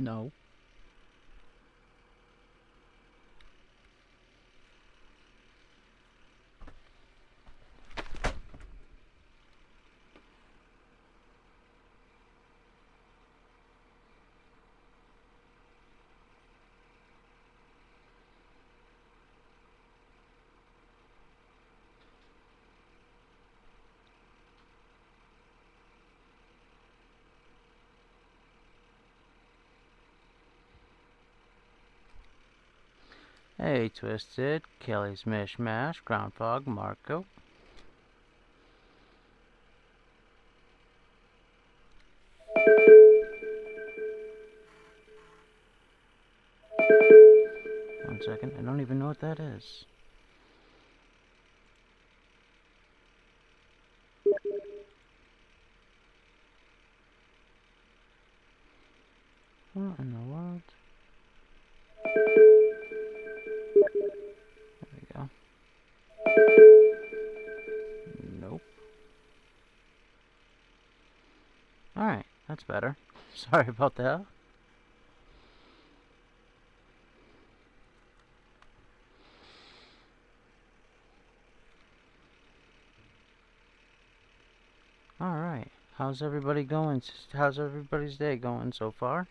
No. Hey, Twisted, Kelly's Mishmash, Groundhog, Marco. One second, I don't even know what that is. What in the world? There we go. Nope. Alright, that's better. Sorry about that. Alright, how's everybody going? How's everybody's day going so far?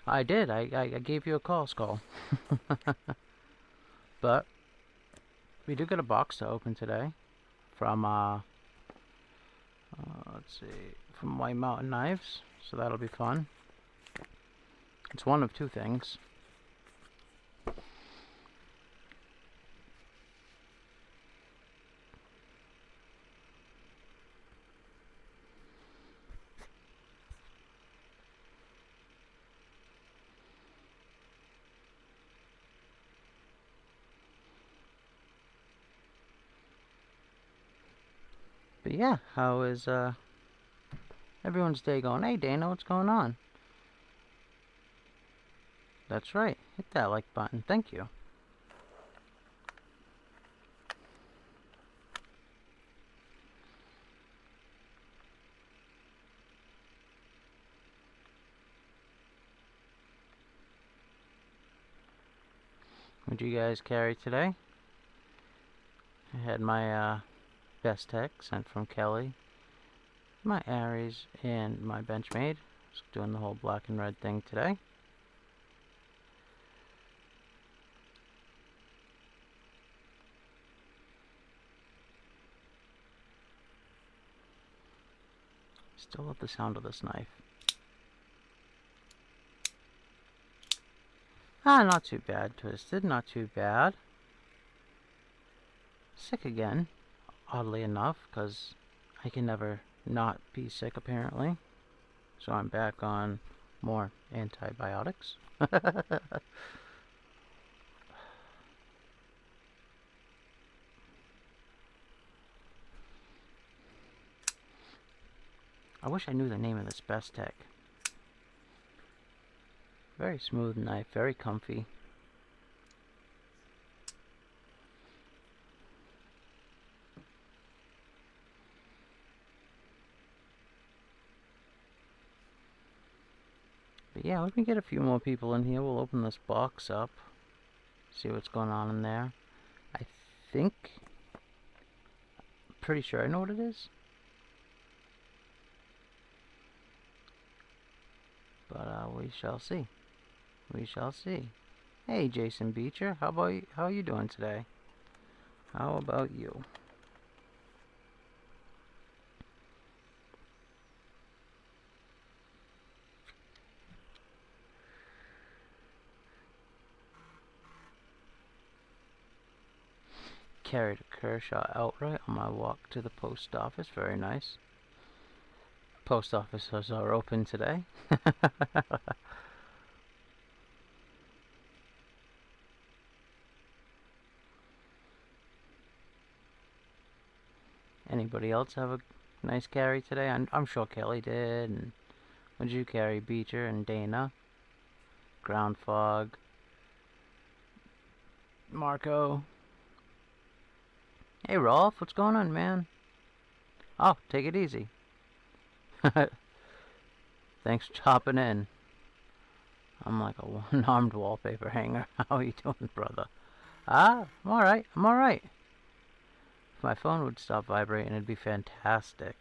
I did, I gave you a call, Skull. But we do get a box to open today from, let's see, from White Mountain Knives, so that'll be fun. It's one of two things. But yeah, how is everyone's day going? Hey Dana, what's going on? That's right, hit that like button, thank you. What'd you guys carry today? I had my Best Tech sent from Kelly, my Aries, and my Benchmade. Just doing the whole black and red thing today. Still love the sound of this knife. Ah, not too bad, Twisted, not too bad. Sick again, oddly enough, because I can never not be sick apparently. So I'm back on more antibiotics. I wish I knew the name of this Best Tech. Very smooth knife, very comfy. But yeah, let me get a few more people in here. We'll open this box up. See what's going on in there. I think... pretty sure I know what it is. But we shall see. We shall see. Hey, Jason Beecher. How are you doing today? How about you? Carried a Kershaw outright on my walk to the post office. Very nice. Post offices are open today. Anybody else have a nice carry today? I'm sure Kelly did. And what did you carry? Beecher and Dana. Ground Fog. Marco. Hey Rolf, what's going on, man? Oh, take it easy. Thanks for chopping in. I'm like a one-armed wallpaper hanger. How are you doing, brother? I'm alright. I'm alright. If my phone would stop vibrating, it'd be fantastic.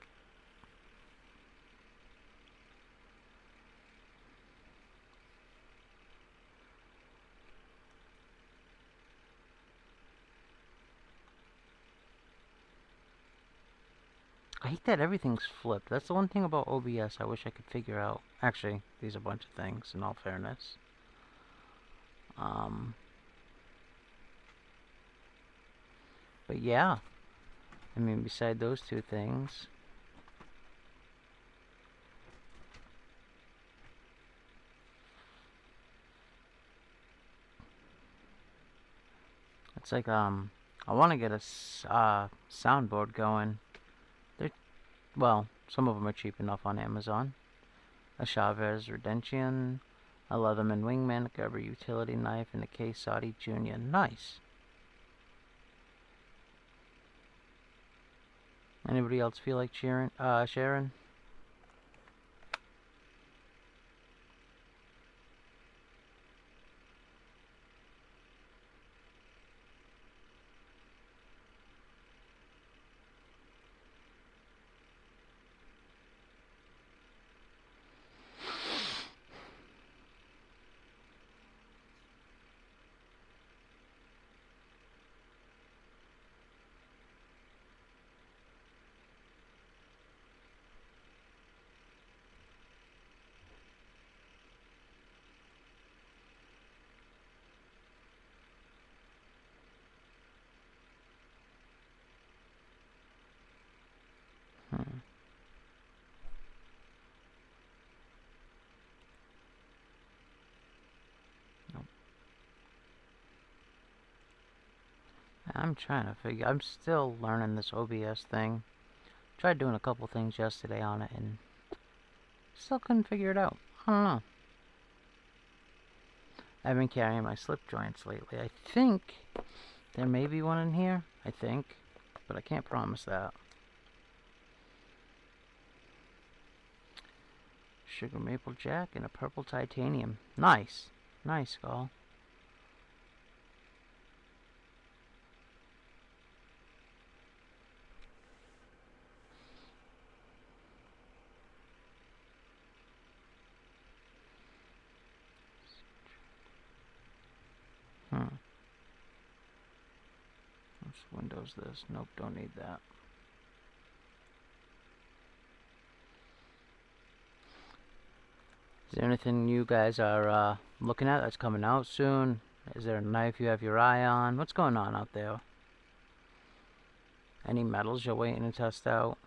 I hate that everything's flipped. That's the one thing about OBS I wish I could figure out. Actually, these are a bunch of things, in all fairness. But yeah. I mean, beside those two things... It's like, I want to get a soundboard going. Well, some of them are cheap enough on Amazon. A Chavez Redemption, a Leatherman Wingman, a Gerber utility knife, and a Case Saudi Jr. Nice. Anybody else feel like sharing? Nope. I'm trying to figure... I'm still learning this OBS thing. Tried doing a couple things yesterday on it and still couldn't figure it out. I don't know. I've been carrying my slip joints lately. I think there may be one in here. I think. But I can't promise that. Sugar Maple Jack and a purple titanium. Nice. Nice, Skull. Let's Windows this. Nope, don't need that. Is there anything you guys are looking at that's coming out soon? Is there a knife you have your eye on? What's going on out there? Any metals you're waiting to test out?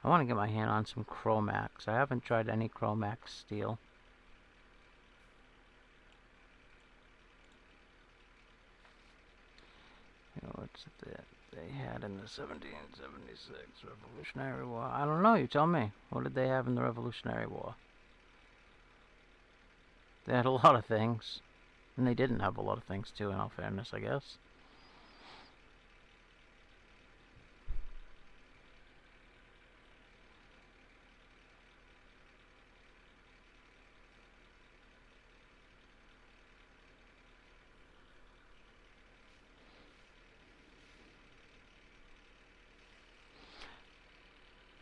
I want to get my hand on some Chromax. I haven't tried any Chromax steel. What's that they had in the 1776 Revolutionary War? I don't know, you tell me. What did they have in the Revolutionary War? They had a lot of things. And they didn't have a lot of things too, in all fairness, I guess.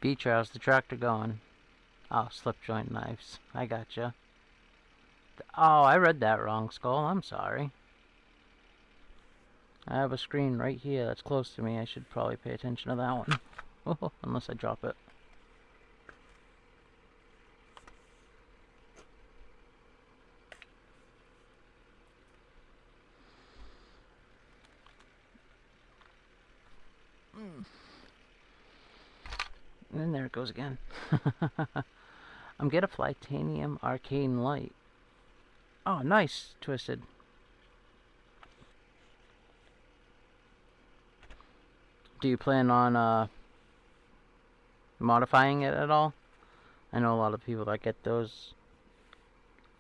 Beach, how's the tractor going? Oh, slip joint knives. I gotcha. Oh, I read that wrong, Skull. I'm sorry. I have a screen right here that's close to me. I should probably pay attention to that one. Oh, unless I drop it. And then there it goes again. I'm getting a Flytanium Arcane Light. Oh, nice, Twisted. Do you plan on modifying it at all? I know a lot of people that get those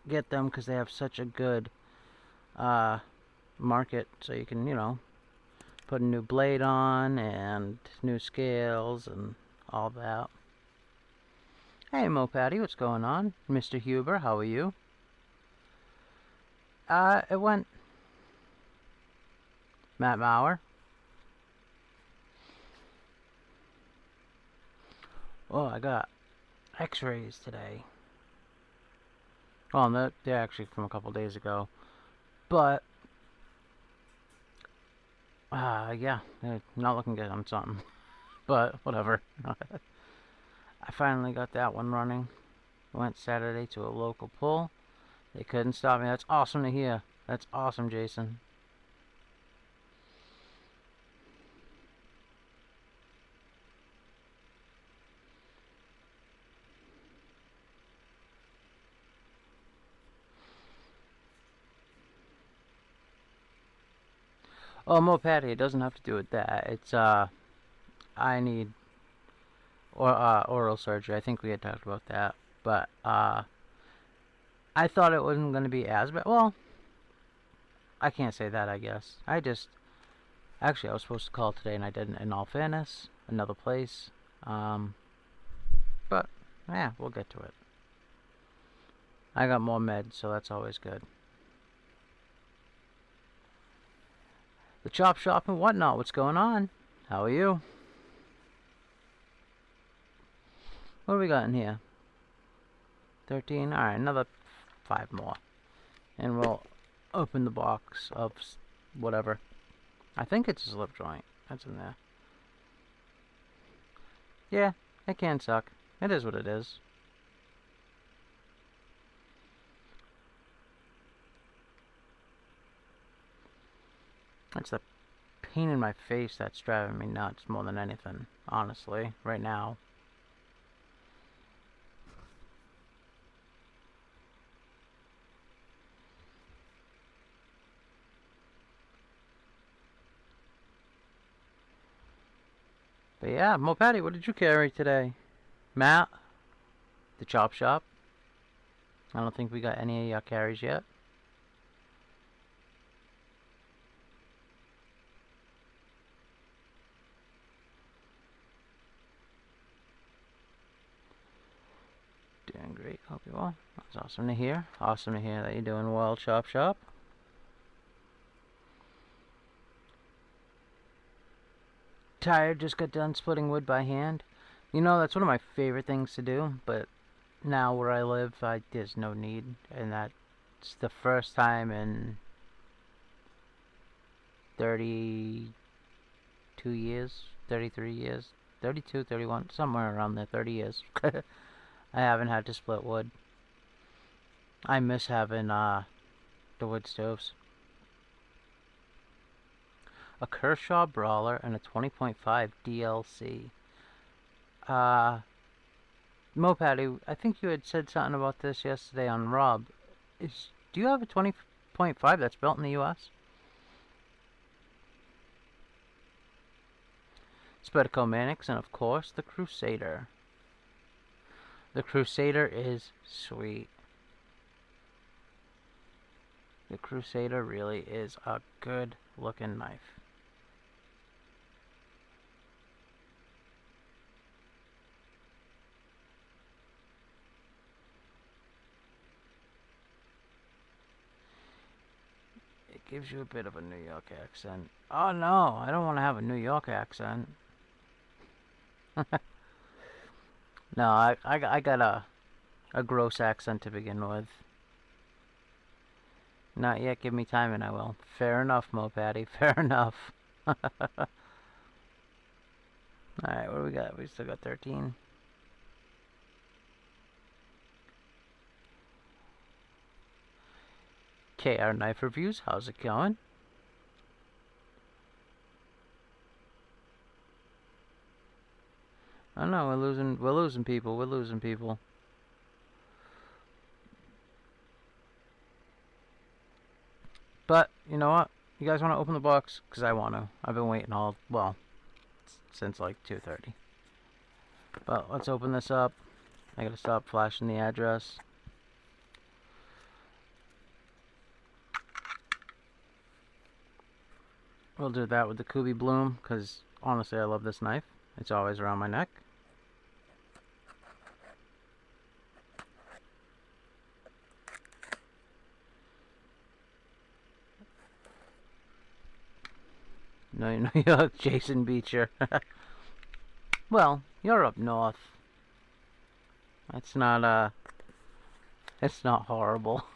get them because they have such a good market, so you can, you know, put a new blade on and new scales and all that. Hey Mopatty, what's going on? Mr. Huber, how are you? It went... Matt Mauer. Oh, I got x-rays today. Well, no, they're actually from a couple days ago. But, yeah, they're not looking good on something. But, whatever. I finally got that one running. Went Saturday to a local pull. They couldn't stop me. That's awesome to hear. That's awesome, Jason. Oh, Mopatty, it doesn't have to do with that. It's, I need oral surgery. I think we had talked about that. But, I thought it wasn't going to be as bad. Well, I can't say that, I guess. Actually, I was supposed to call today and I didn't, in all fairness. Another place. But, yeah, we'll get to it. I got more meds, so that's always good. The Chop Shop and whatnot, what's going on? How are you? What do we got in here? 13? Alright, another 5 more. And we'll open the box of whatever. I think it's a slip joint. That's in there. Yeah, it can suck. It is what it is. It's the pain in my face that's driving me nuts more than anything, honestly, right now. But yeah, Mopatty, what did you carry today? Matt? The Chop Shop? I don't think we got any of your carries yet. Doing great, hope you are. That's awesome to hear. Awesome to hear that you're doing well, Chop Shop. Tired, just got done splitting wood by hand. You know, that's one of my favorite things to do, but now where I live, there's no need, and that's the first time in 32 years, 33 years, 32, 31, somewhere around there, 30 years. I haven't had to split wood. I miss having the wood stoves. A Kershaw Brawler and a 20.5 DLC. Mopatty, I think you had said something about this yesterday on Rob. Do you have a 20.5 that's built in the US? Spedico Manix, and of course, the Crusader. The Crusader is sweet. The Crusader really is a good looking knife. It gives you a bit of a New York accent. Oh no, I don't want to have a New York accent. No, I got a gross accent to begin with. Not yet, give me time and I will. Fair enough, Mopatty, fair enough. Alright, what do we got? We still got 13. KR Knife Reviews, how's it going? I know we're losing people. But you know what? You guys want to open the box? Cause I want to. I've been waiting since like 2:30. But let's open this up. I gotta stop flashing the address. We'll do that with the Kubi Bloom, because honestly I love this knife. It's always around my neck. New York, Jason Beecher. Well, you're up north. It's not horrible.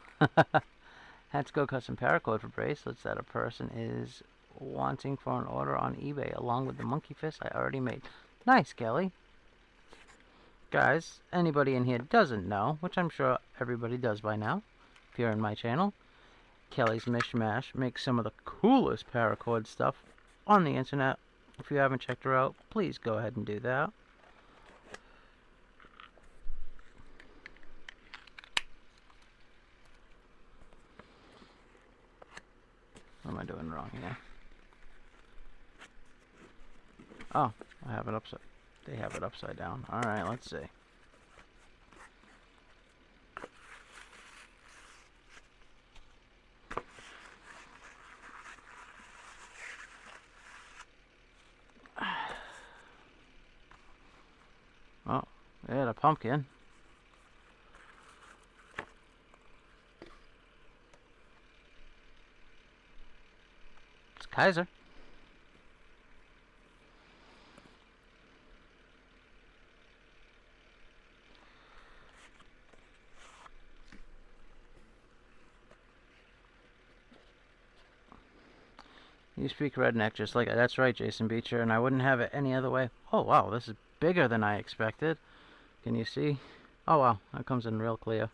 Had to go cut some paracord for bracelets that a person is wanting for an order on eBay, along with the monkey fist I already made. Nice, Kelly. Guys, anybody in here doesn't know, which I'm sure everybody does by now, if you're in my channel, Kelly's Mishmash makes some of the coolest paracord stuff on the internet. If you haven't checked her out, please go ahead and do that. What am I doing wrong here? Oh, I have it upside. They have it upside down. Alright, let's see. Oh, they had a pumpkin. It's Kaiser. You speak redneck just like that's right, Jason Beecher, and I wouldn't have it any other way. Oh wow, this is bigger than I expected. Can you see? Oh wow, that comes in real clear.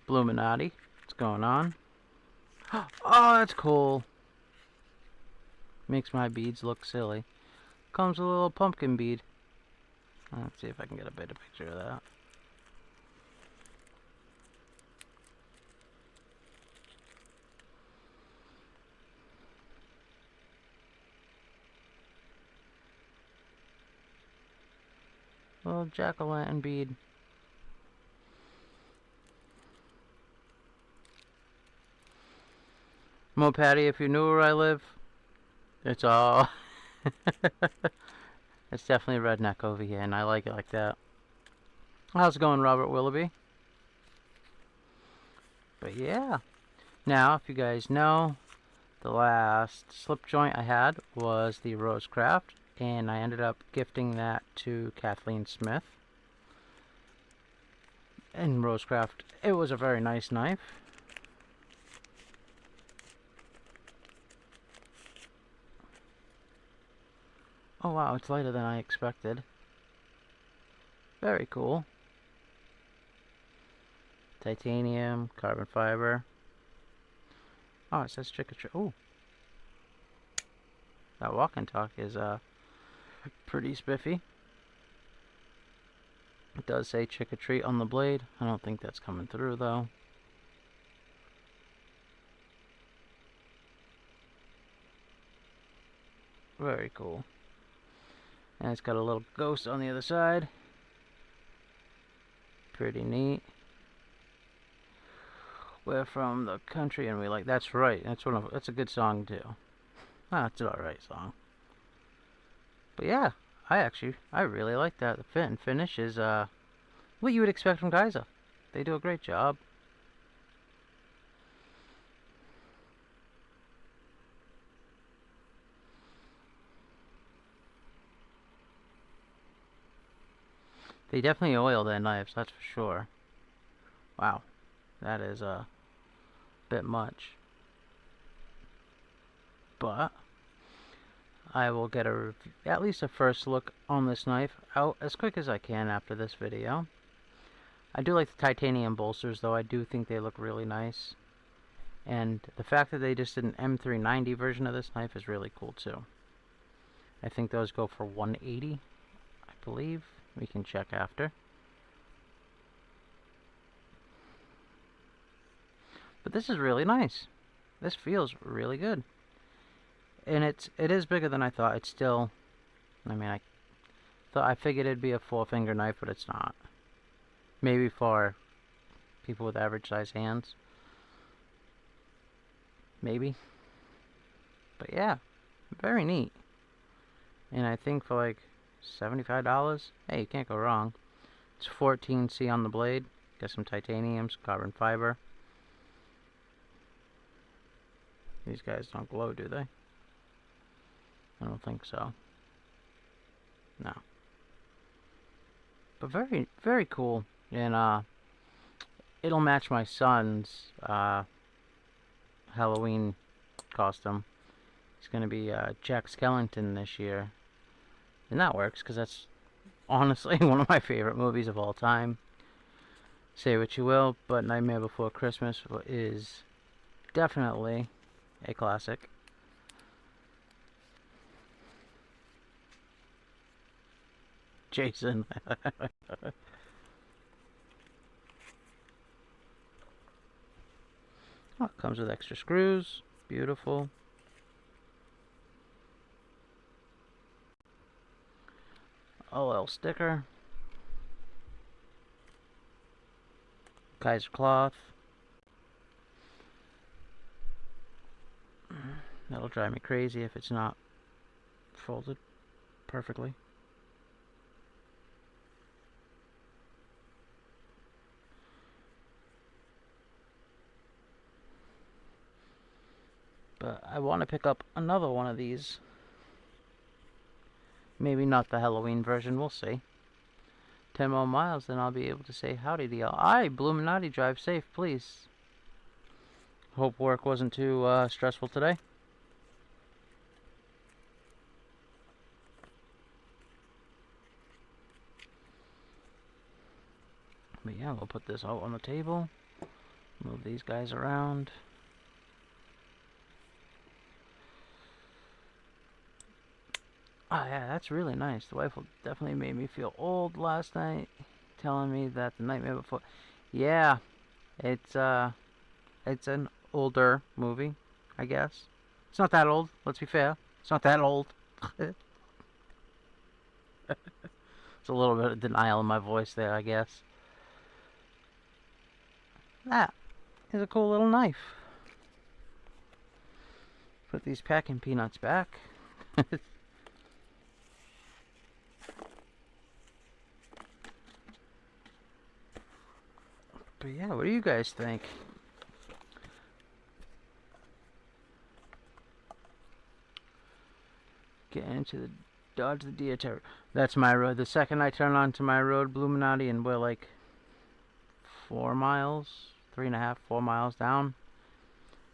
Bluminati, what's going on? Oh, that's cool. Makes my beads look silly. Comes a little pumpkin bead. Let's see if I can get a better picture of that. Little jack-o'-lantern bead. Mo Patty, if you knew where I live, it's all... It's definitely redneck over here, and I like it like that. How's it going, Robert Willoughby? But yeah. Now, if you guys know, the last slip joint I had was the Rosecraft, and I ended up gifting that to Kathleen Smith. And Rosecraft, it was a very nice knife. Oh wow, it's lighter than I expected. Very cool. Titanium, carbon fiber. Oh, it says trick or treat. Oh, that walk and talk is pretty spiffy. It does say trick or treat on the blade. I don't think that's coming through though. Very cool. And it's got a little ghost on the other side. Pretty neat. We're from the country and we like. That's right. That's a good song too. Ah, it's an alright song. But yeah, I really like that. The fit and finish is what you would expect from Geyser. They do a great job. They definitely oil their knives, that's for sure. Wow, that is a bit much. But I will get at least a first look on this knife out as quick as I can after this video. I do like the titanium bolsters though. I do think they look really nice. And the fact that they just did an M390 version of this knife is really cool too. I think those go for $180, I believe. We can check after. But this is really nice. This feels really good. And it is bigger than I thought. It's still, I mean, I figured it'd be a 4-finger knife, but it's not. Maybe for people with average size hands. Maybe. But yeah, very neat. And I think for like $75, hey, you can't go wrong. It's 14C on the blade. Got some titaniums, carbon fiber. These guys don't glow, do they? I don't think so. No. But very, very cool. And it'll match my son's Halloween costume. He's gonna be Jack Skellington this year. And that works, because that's honestly one of my favorite movies of all time. Say what you will, but Nightmare Before Christmas is definitely a classic. Jason. Oh, it comes with extra screws. Beautiful. OL sticker. Kaiser cloth. That'll drive me crazy if it's not folded perfectly. But I want to pick up another one of these. Maybe not the Halloween version, we'll see. 10 more miles, then I'll be able to say howdy to y'all. Aye, Bluminati, drive safe, please. Hope work wasn't too stressful today. But yeah, we'll put this out on the table. Move these guys around. Oh yeah, that's really nice. The wife definitely made me feel old last night, telling me that the Nightmare Before... Yeah, it's an older movie, I guess. It's not that old, let's be fair. It's not that old. It's a little bit of denial in my voice there, I guess. That is a cool little knife. Put these packing peanuts back. But yeah, what do you guys think? Getting into the Dodge the Deer Terrier. That's my road. The second I turn onto my road, Bluminati, and we're like 4 miles, 3.5, 4 miles down.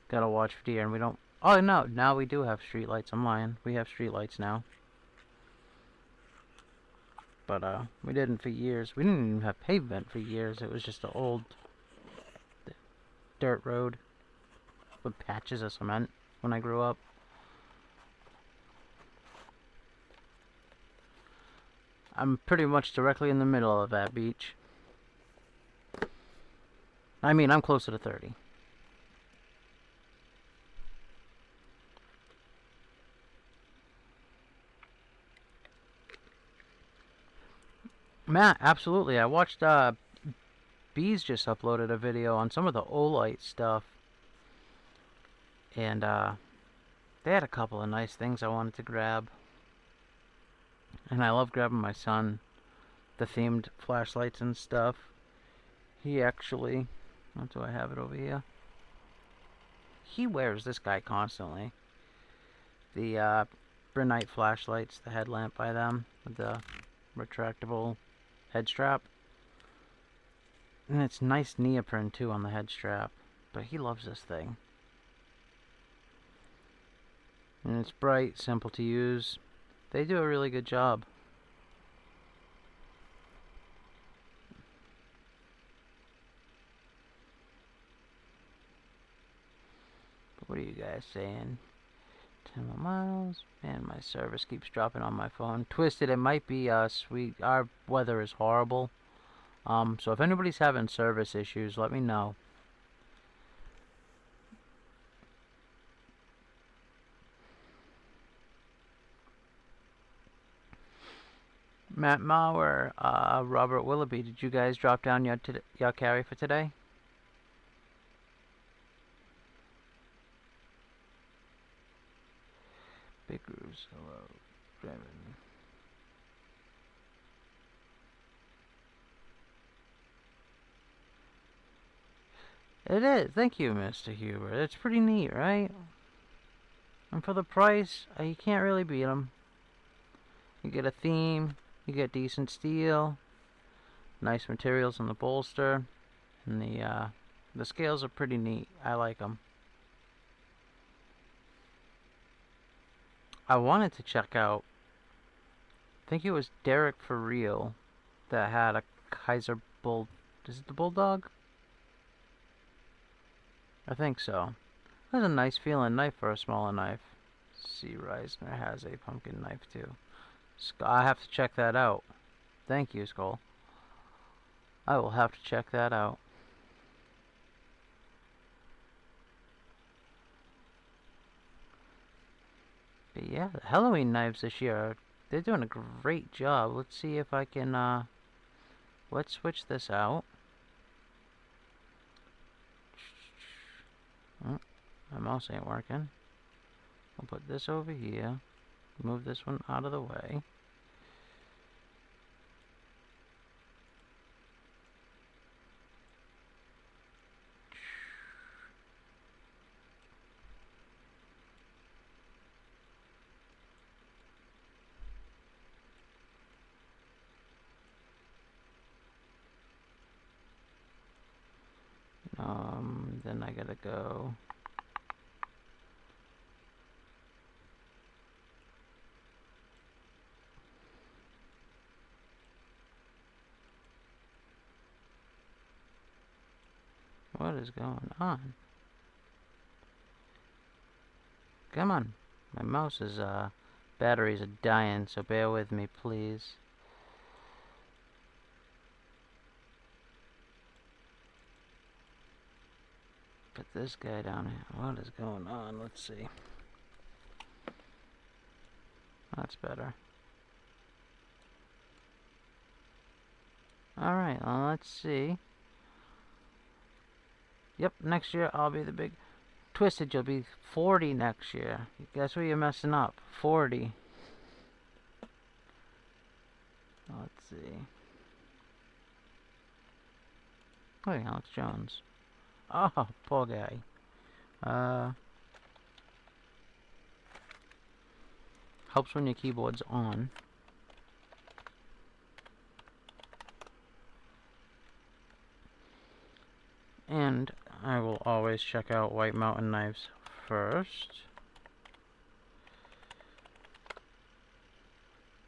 Gotta watch for deer, and we don't... Oh no, now we do have street lights. I'm lying. We have street lights now. But we didn't for years. We didn't even have pavement for years. It was just an old dirt road with patches of cement when I grew up. I'm pretty much directly in the middle of that beach. I mean, I'm closer to 30. Matt, absolutely. I watched Bees just uploaded a video on some of the Olight stuff. And they had a couple of nice things I wanted to grab. And I love grabbing my son the themed flashlights and stuff. He actually... What do I have it over here? He wears this guy constantly. The Brinite flashlights, the headlamp by them, with the retractable head strap. And it's nice neoprene too on the head strap. But he loves this thing. And it's bright, simple to use. They do a really good job. But what are you guys saying? 10 more miles. Man, my service keeps dropping on my phone. Twisted, it might be us. Our weather is horrible. So if anybody's having service issues, let me know. Matt Mauer, Robert Willoughby, did you guys drop down your carry for today? Big grooves. Hello. Driven. It is. Thank you, Mr. Huber. It's pretty neat, right? And for the price, you can't really beat them. You get a theme. You get decent steel. Nice materials on the bolster. And the scales are pretty neat. I like them. I wanted to check out, I think it was Derek for Real that had a Kaiser Bull. Is it the Bulldog? I think so. That's a nice feeling knife for a smaller knife. C. Reisner has a pumpkin knife too. I have to check that out. Thank you, Skull. I will have to check that out. But yeah, the Halloween knives this year, they're doing a great job. Let's see if I can, let's switch this out. Oh, my mouse ain't working. I'll put this over here. Move this one out of the way. Then I gotta go. What is going on? Come on. My mouse's batteries are dying, so bear with me, please. Put this guy down here. What is going on? Let's see. That's better. Alright, well, let's see. Yep, next year I'll be the big... Twisted, you'll be 40 next year. Guess where you're messing up? 40. Let's see. Hey, Alex Jones. Oh, poor guy. Helps when your keyboard's on. And I will always check out White Mountain knives first,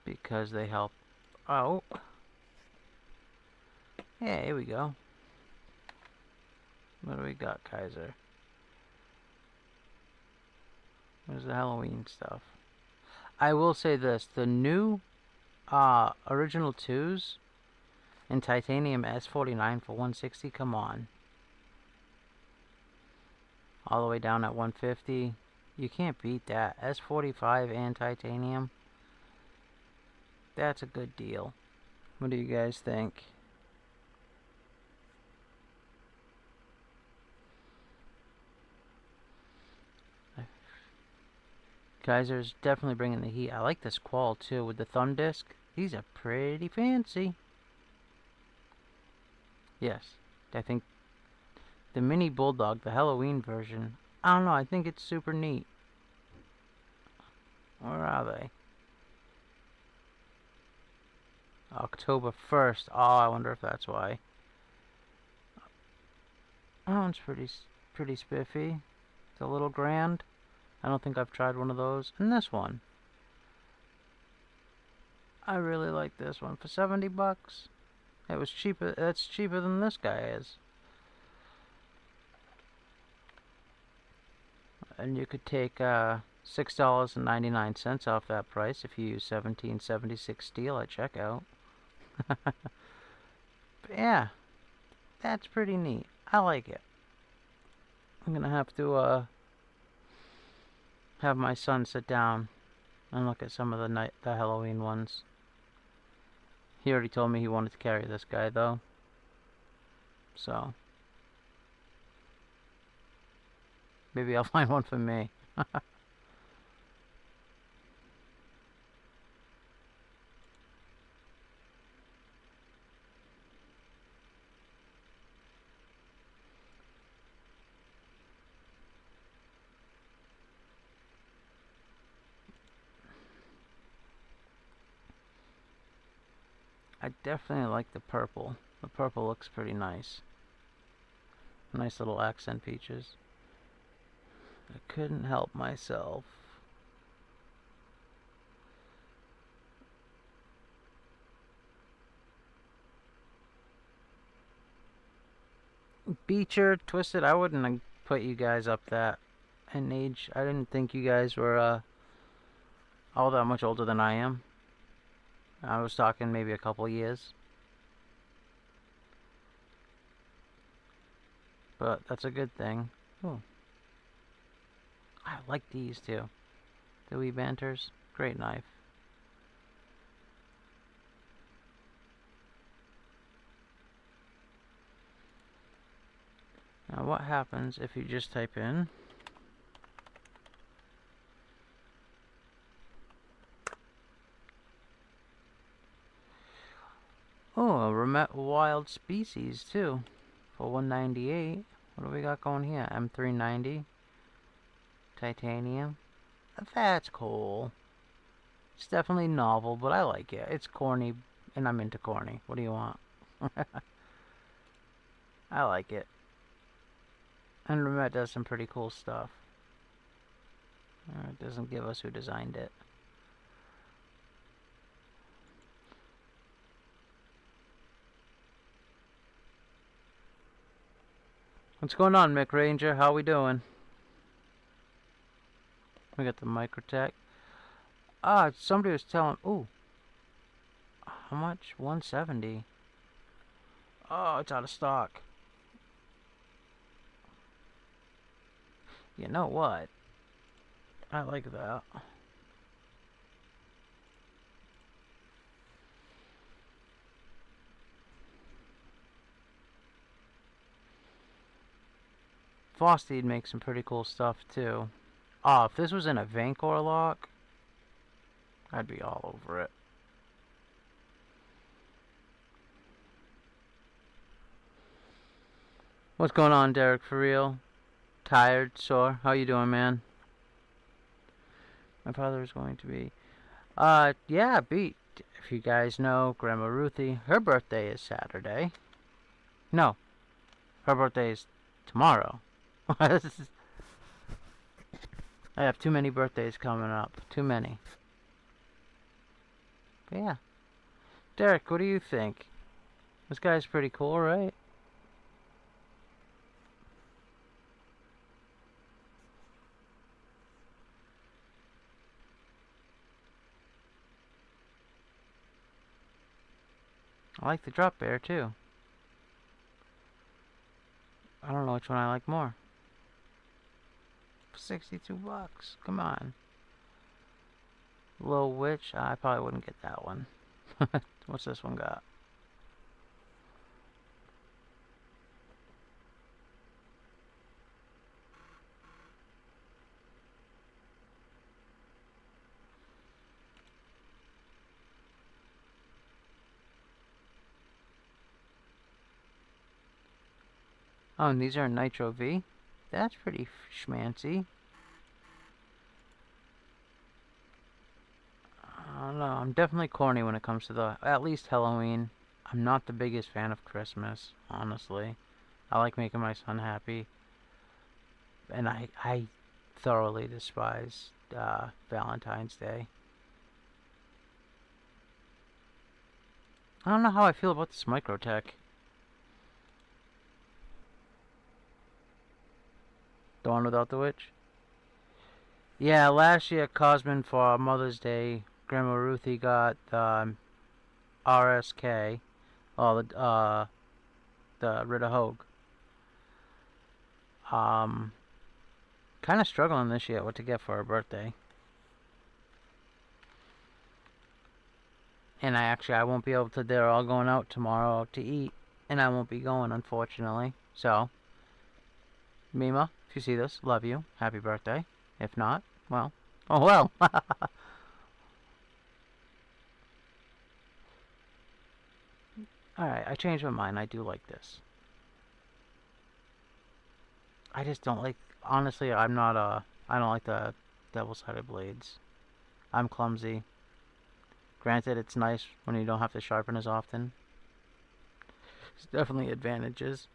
because they help out. Yeah, here we go. What do we got, Kaiser? Where's the Halloween stuff? I will say this, the new original 2s in titanium S49 for 160, come on. All the way down at 150. You can't beat that. S45 and titanium. That's a good deal. What do you guys think? Kaiser's definitely bringing the heat. I like this qual too with the thumb disc. These are pretty fancy. Yes, I think the mini Bulldog, the Halloween version, I don't know, I think it's super neat. Where are they? October 1st. Oh, I wonder if that's why. That one's pretty spiffy. It's a little grand. I don't think I've tried one of those. And this one. I really like this one for 70 bucks. It was cheaper. That's cheaper than this guy is. And you could take $6.99 off that price if you use 1776 steel at checkout. But yeah, that's pretty neat. I like it. I'm gonna have to have my son sit down and look at some of the Halloween ones. He already told me he wanted to carry this guy though, so maybe I'll find one for me. I definitely like the purple. The purple looks pretty nice. Nice little accent features. I couldn't help myself. Beecher, Twisted, I wouldn't have put you guys up that in age. I didn't think you guys were all that much older than I am. I was talking maybe a couple years. But that's a good thing. Ooh. I like these too. The wee banters. Great knife. Now what happens if you just type in a Remet Wild Species too for 198. What do we got going here? M390 titanium. That's cool. It's definitely novel, but I like it. It's corny, and I'm into corny. What do you want? I like it. And Remet does some pretty cool stuff. It doesn't give us who designed it. What's going on, Mick Ranger? How we doing? We got the Microtech. Somebody was telling... Ooh. How much? 170. Oh, it's out of stock. You know what? I like that. Fosteed makes some pretty cool stuff too. If this was in a Vancor lock, I'd be all over it. What's going on, Derek? For real? Tired? Sore? How you doing, man? My father is going to be... yeah, beat. If you guys know, Grandma Ruthie, her birthday is Saturday. No, her birthday is tomorrow. I have too many birthdays coming up. Too many. But yeah. Derek, what do you think? This guy's pretty cool, right? I like the drop bear too. I don't know which one I like more. 62 bucks. Come on. Little Witch. I probably wouldn't get that one. What's this one got? Oh, and these are Nitro V. That's pretty schmancy. I don't know. I'm definitely corny when it comes to at least Halloween. I'm not the biggest fan of Christmas, honestly. I like making my son happy. And I thoroughly despise Valentine's Day. I don't know how I feel about this Microtech. The one without the witch? Yeah, last year, Cosmin, for Mother's Day, Grandma Ruthie got RSK, the Ritter Hogue. Kind of struggling this year what to get for her birthday. And I won't be able to. They're all going out tomorrow to eat, and I won't be going, unfortunately. So, Mima, if you see this, love you. Happy birthday. If not, well, oh well. Alright, I changed my mind. I do like this. I just don't like... Honestly, I don't like the double-sided blades. I'm clumsy. Granted, it's nice when you don't have to sharpen as often. There's definitely advantages.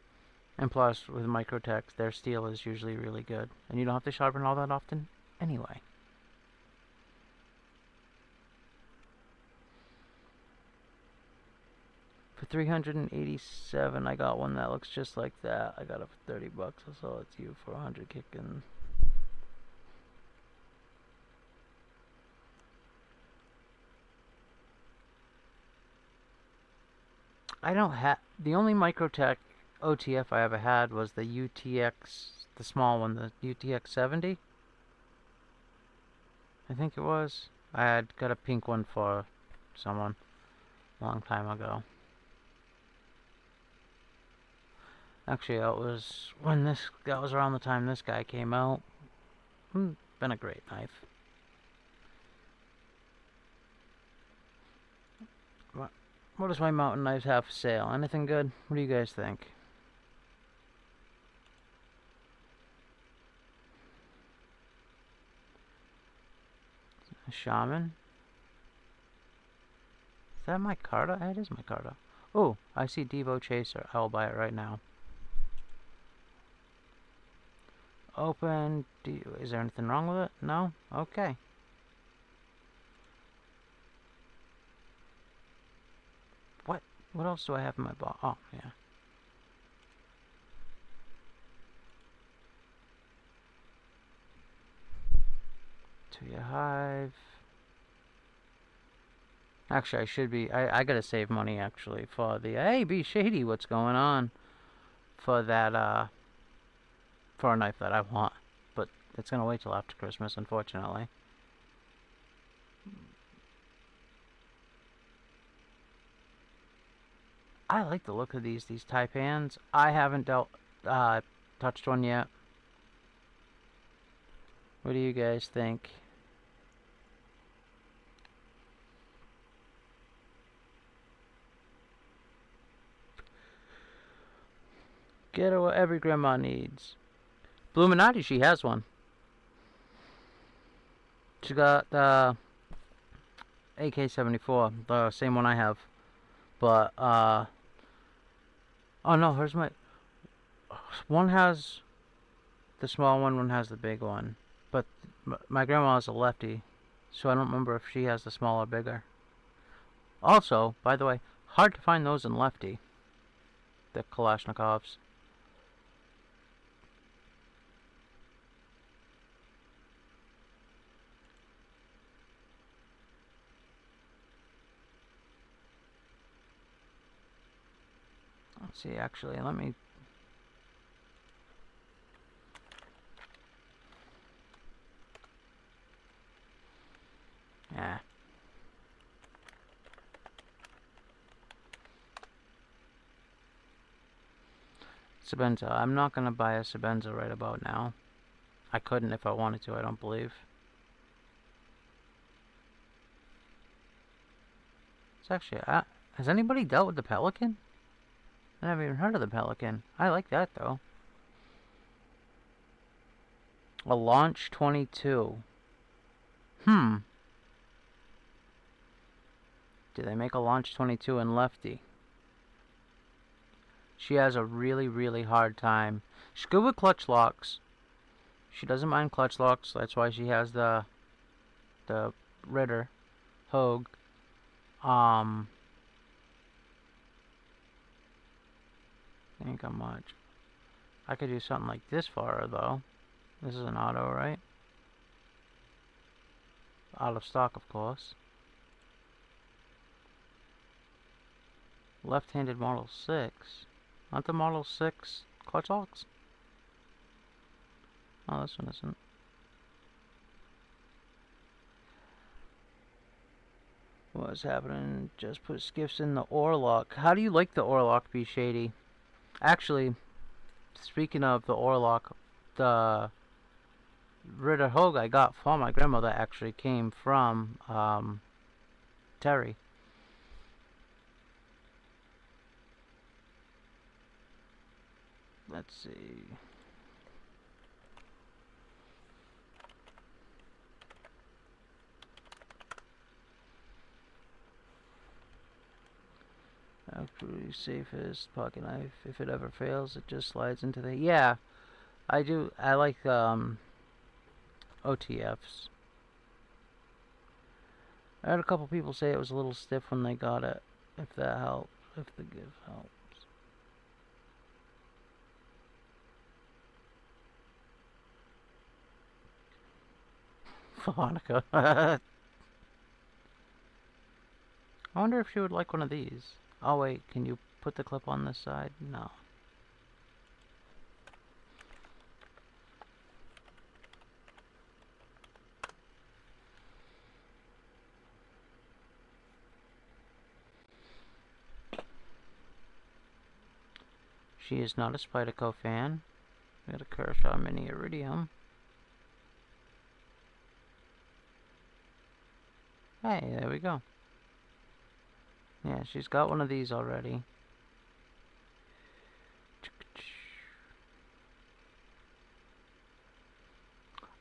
And plus, with Microtech, their steel is usually really good. And you don't have to sharpen all that often anyway. For 387, I got one that looks just like that. I got it for 30 bucks. I'll sell it to you for 100 kicking. I don't have... The only Microtech OTF I ever had was the UTX, the small one, the UTX 70. I think it was. I had got a pink one for someone a long time ago. Actually, that was when that was around the time this guy came out. Been a great knife. What does my mountain knives have for sale? Anything good? What do you guys think? A Shaman? Is that my Carta? It is my Carta. Oh, I see Devo Chaser. I will buy it right now. Open. Is there anything wrong with it? No? Okay. What else do I have in my box? Oh, yeah. To your hive. Actually, I should be... I gotta save money, actually, for the... Hey, Be Shady, what's going on? For that, for a knife that I want. But it's gonna wait till after Christmas, unfortunately. I like the look of these Taipans. I haven't touched one yet. What do you guys think? Get her what every grandma needs. Bluminati, she has one. She got the AK-74, the same one I have. But, oh no, here's my... One has the small one has the big one. But my grandma is a lefty, so I don't remember if she has the small or bigger. Also, by the way, hard to find those in lefty. The Kalashnikovs. Let's see, actually, let me... Yeah. Sebenza. I'm not going to buy a Sebenza right about now. I couldn't if I wanted to, I don't believe. It's actually... has anybody dealt with the Pelican? I never even heard of the Pelican. I like that, though. A Launch 22. Do they make a Launch 22 in lefty? She has a really, really hard time. She's good with clutch locks. She doesn't mind clutch locks. That's why she has the Ritter Hogue. Ain't got much. I could do something like this for her, though. This is an auto, right? Out of stock, of course. Left-handed Model 6. Aren't the Model 6 clutch locks? Oh, this one isn't. What's happening? Just put skiffs in the Orlock. How do you like the Orlock, Be Shady? Actually, speaking of the Orlock, the Ritter Hogue I got for my grandmother actually came from Terry. Let's see. Absolutely safest pocket knife. If it ever fails, it just slides into the... Yeah, I do. I like OTFs. I heard a couple people say it was a little stiff when they got it. If that helps. If the give helps. Veronica. I wonder if she would like one of these. Oh wait, can you put the clip on this side? No. She is not a Spyderco fan. We got a Kershaw Mini Iridium. Hey, there we go. Yeah, she's got one of these already.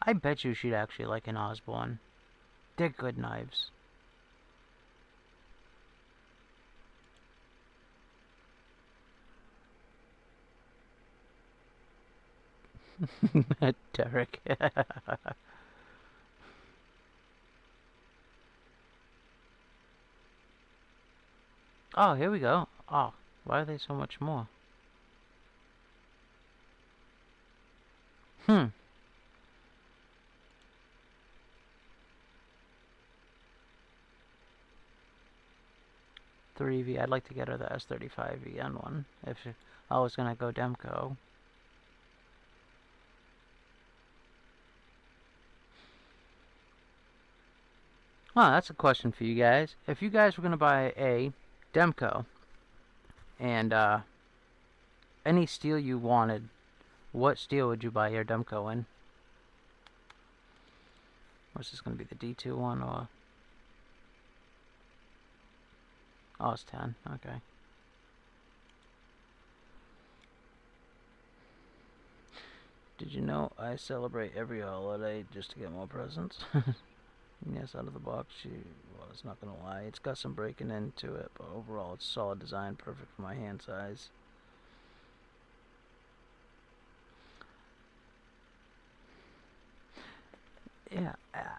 I bet you she'd actually like an Osborne. They're good knives. Derek. Oh, here we go. Oh, why are they so much more? Hmm. 3V. I'd like to get her the S35VN one if I was gonna go Demco. Oh, that's a question for you guys. If you guys were gonna buy a Demco and any steel you wanted, what steel would you buy your Demco in? Or is this gonna be the D2 one or? Oh, it's 10. Okay. Did you know I celebrate every holiday just to get more presents? Yes, out of the box, she was, not gonna lie. It's got some breaking into it, but overall it's solid design, perfect for my hand size. Yeah,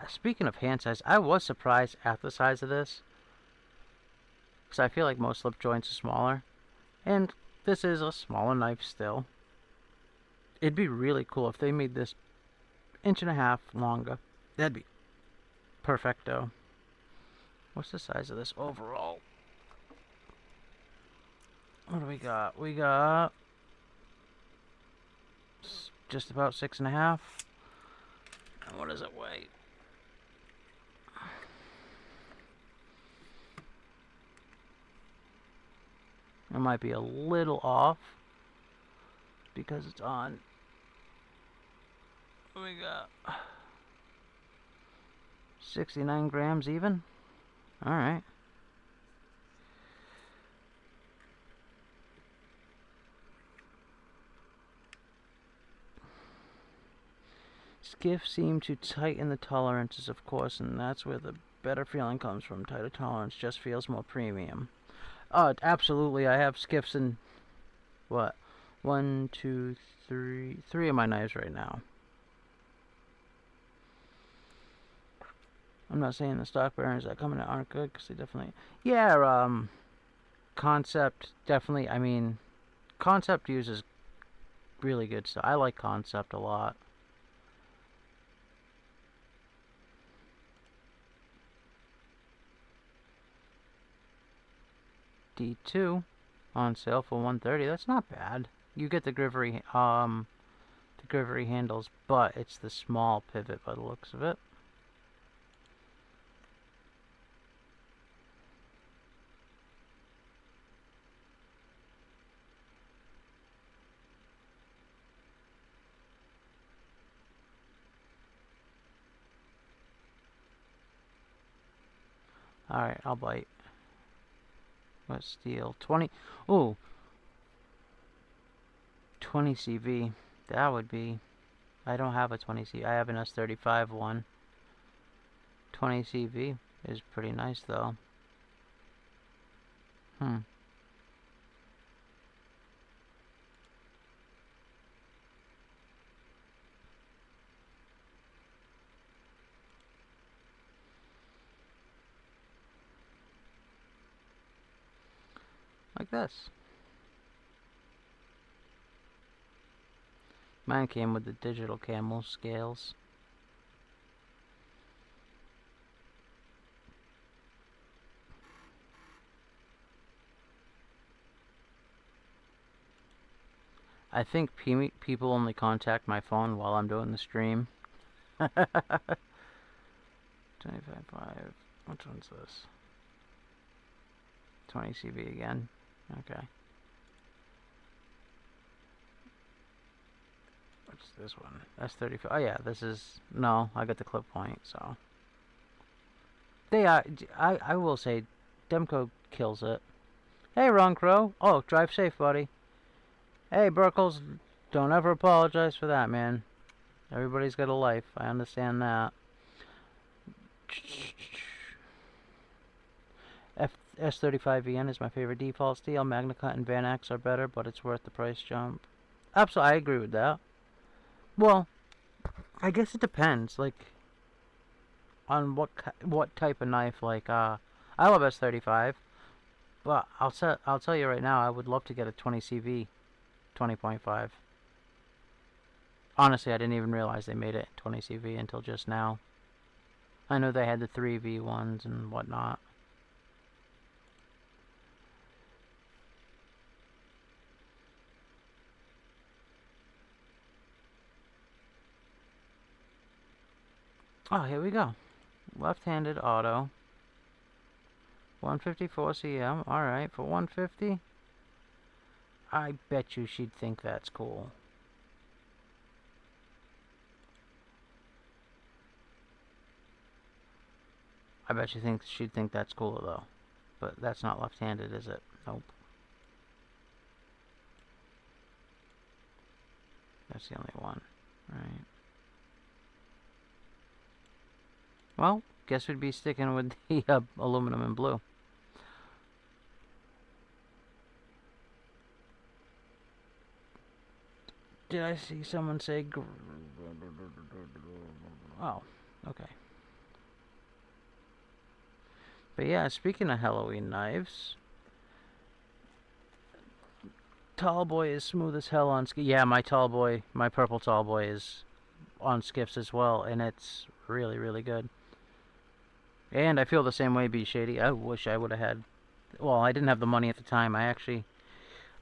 speaking of hand size, I was surprised at the size of this. Because I feel like most slip joints are smaller. And this is a smaller knife still. It'd be really cool if they made this 1.5 inches longer. That'd be perfecto. What's the size of this overall? What do we got? We got just about 6.5. And what does it weigh? It might be a little off because it's on. What we got? 69 grams even. All right. Skiff seem to tighten the tolerances, of course, and that's where the better feeling comes from. Tighter tolerance just feels more premium. Oh, absolutely. I have skiffs in, what, 1, 2, 3 of my knives right now. I'm not saying the stock bearings that come in aren't good, because they definitely... Yeah, Concept, definitely, I mean, Concept uses really good stuff. I like Concept a lot. D2 on sale for $130. That's not bad. You get the Grivery handles, but it's the small pivot by the looks of it. Alright, I'll bite. What steel? 20. Oh, 20 CV. That would be... I don't have a 20 CV. I have an S35 one. 20 CV is pretty nice, though. like this. Mine came with the digital camel scales. I think people only contact my phone while I'm doing the stream. 25.5. Which one's this? 20 CV again. Okay. What's this one? That's 35. Oh yeah, this is... No, I got the clip point, so... They are... I will say, Demco kills it. Hey, Ron Crow. Oh, drive safe, buddy. Hey, Burkles, don't ever apologize for that, man. Everybody's got a life. I understand that. S35VN is my favorite default steel. MagnaCut and Vanax are better, but it's worth the price jump. Absolutely, I agree with that. Well, I guess it depends, like, on what type of knife. Like, I love S35, but I'll tell you right now, I would love to get a 20CV 20.5. Honestly, I didn't even realize they made it 20 CV until just now. I know they had the 3V ones and whatnot. Oh, here we go. Left-handed auto. 154 cm. Alright, for 150. I bet you she'd think that's cool. I bet you she'd think that's cooler though. But that's not left-handed, is it? Nope. That's the only one. Right. Well, guess we'd be sticking with the aluminum and blue. Did I see someone say... Oh, okay. But yeah, speaking of Halloween knives... Tallboy is smooth as hell on skiff. Yeah, my Tallboy, my purple Tallboy is on skiffs as well, and it's really, really good. And I feel the same way, B Shady. I wish I would have had... Well, I didn't have the money at the time. I actually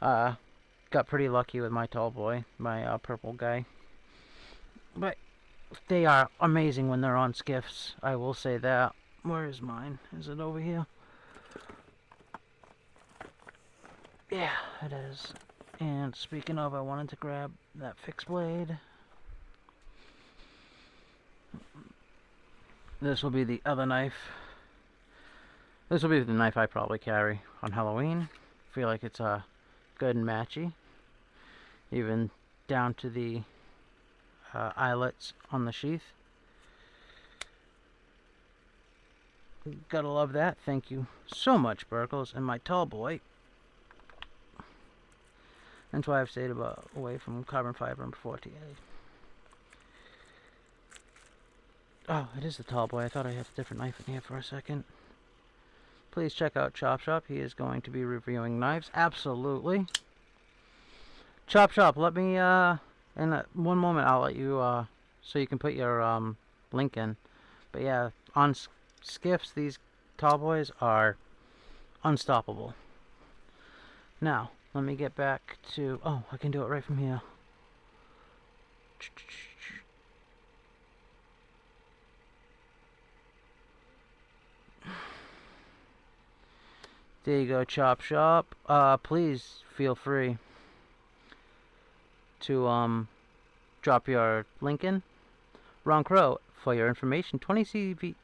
got pretty lucky with my Tallboy, my purple guy. But they are amazing when they're on skiffs. I will say that. Where is mine? Is it over here? Yeah, it is. And speaking of, I wanted to grab that fixed blade. This will be the other knife. This will be the knife I probably carry on Halloween. Feel like it's good and matchy. Even down to the eyelets on the sheath. Gotta love that. Thank you so much, Burkles, and my Tallboy. That's why I've stayed away from carbon fiber and 4TA. Oh, it is the Tallboy. I thought I had a different knife in here for a second. Please check out Chop Shop. He is going to be reviewing knives. Absolutely. Chop Shop, let me, in one moment I'll let you, so you can put your, link in. But yeah, on skiffs, these Tallboys are unstoppable. Now, let me get back to... Oh, I can do it right from here. There you go, Chop Shop. Please feel free to drop your link in. Ron Crow, for your information, 20 CV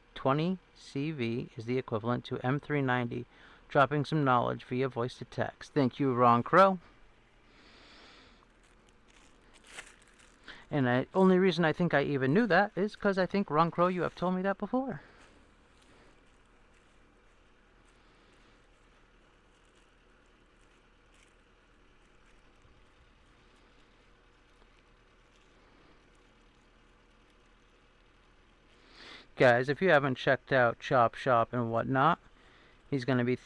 is the equivalent to M390, dropping some knowledge via voice to text. Thank you, Ron Crow. And the only reason I think I even knew that is because I think, Ron Crow, you have told me that before. Guys, if you haven't checked out Chop Shop and whatnot, He's going to be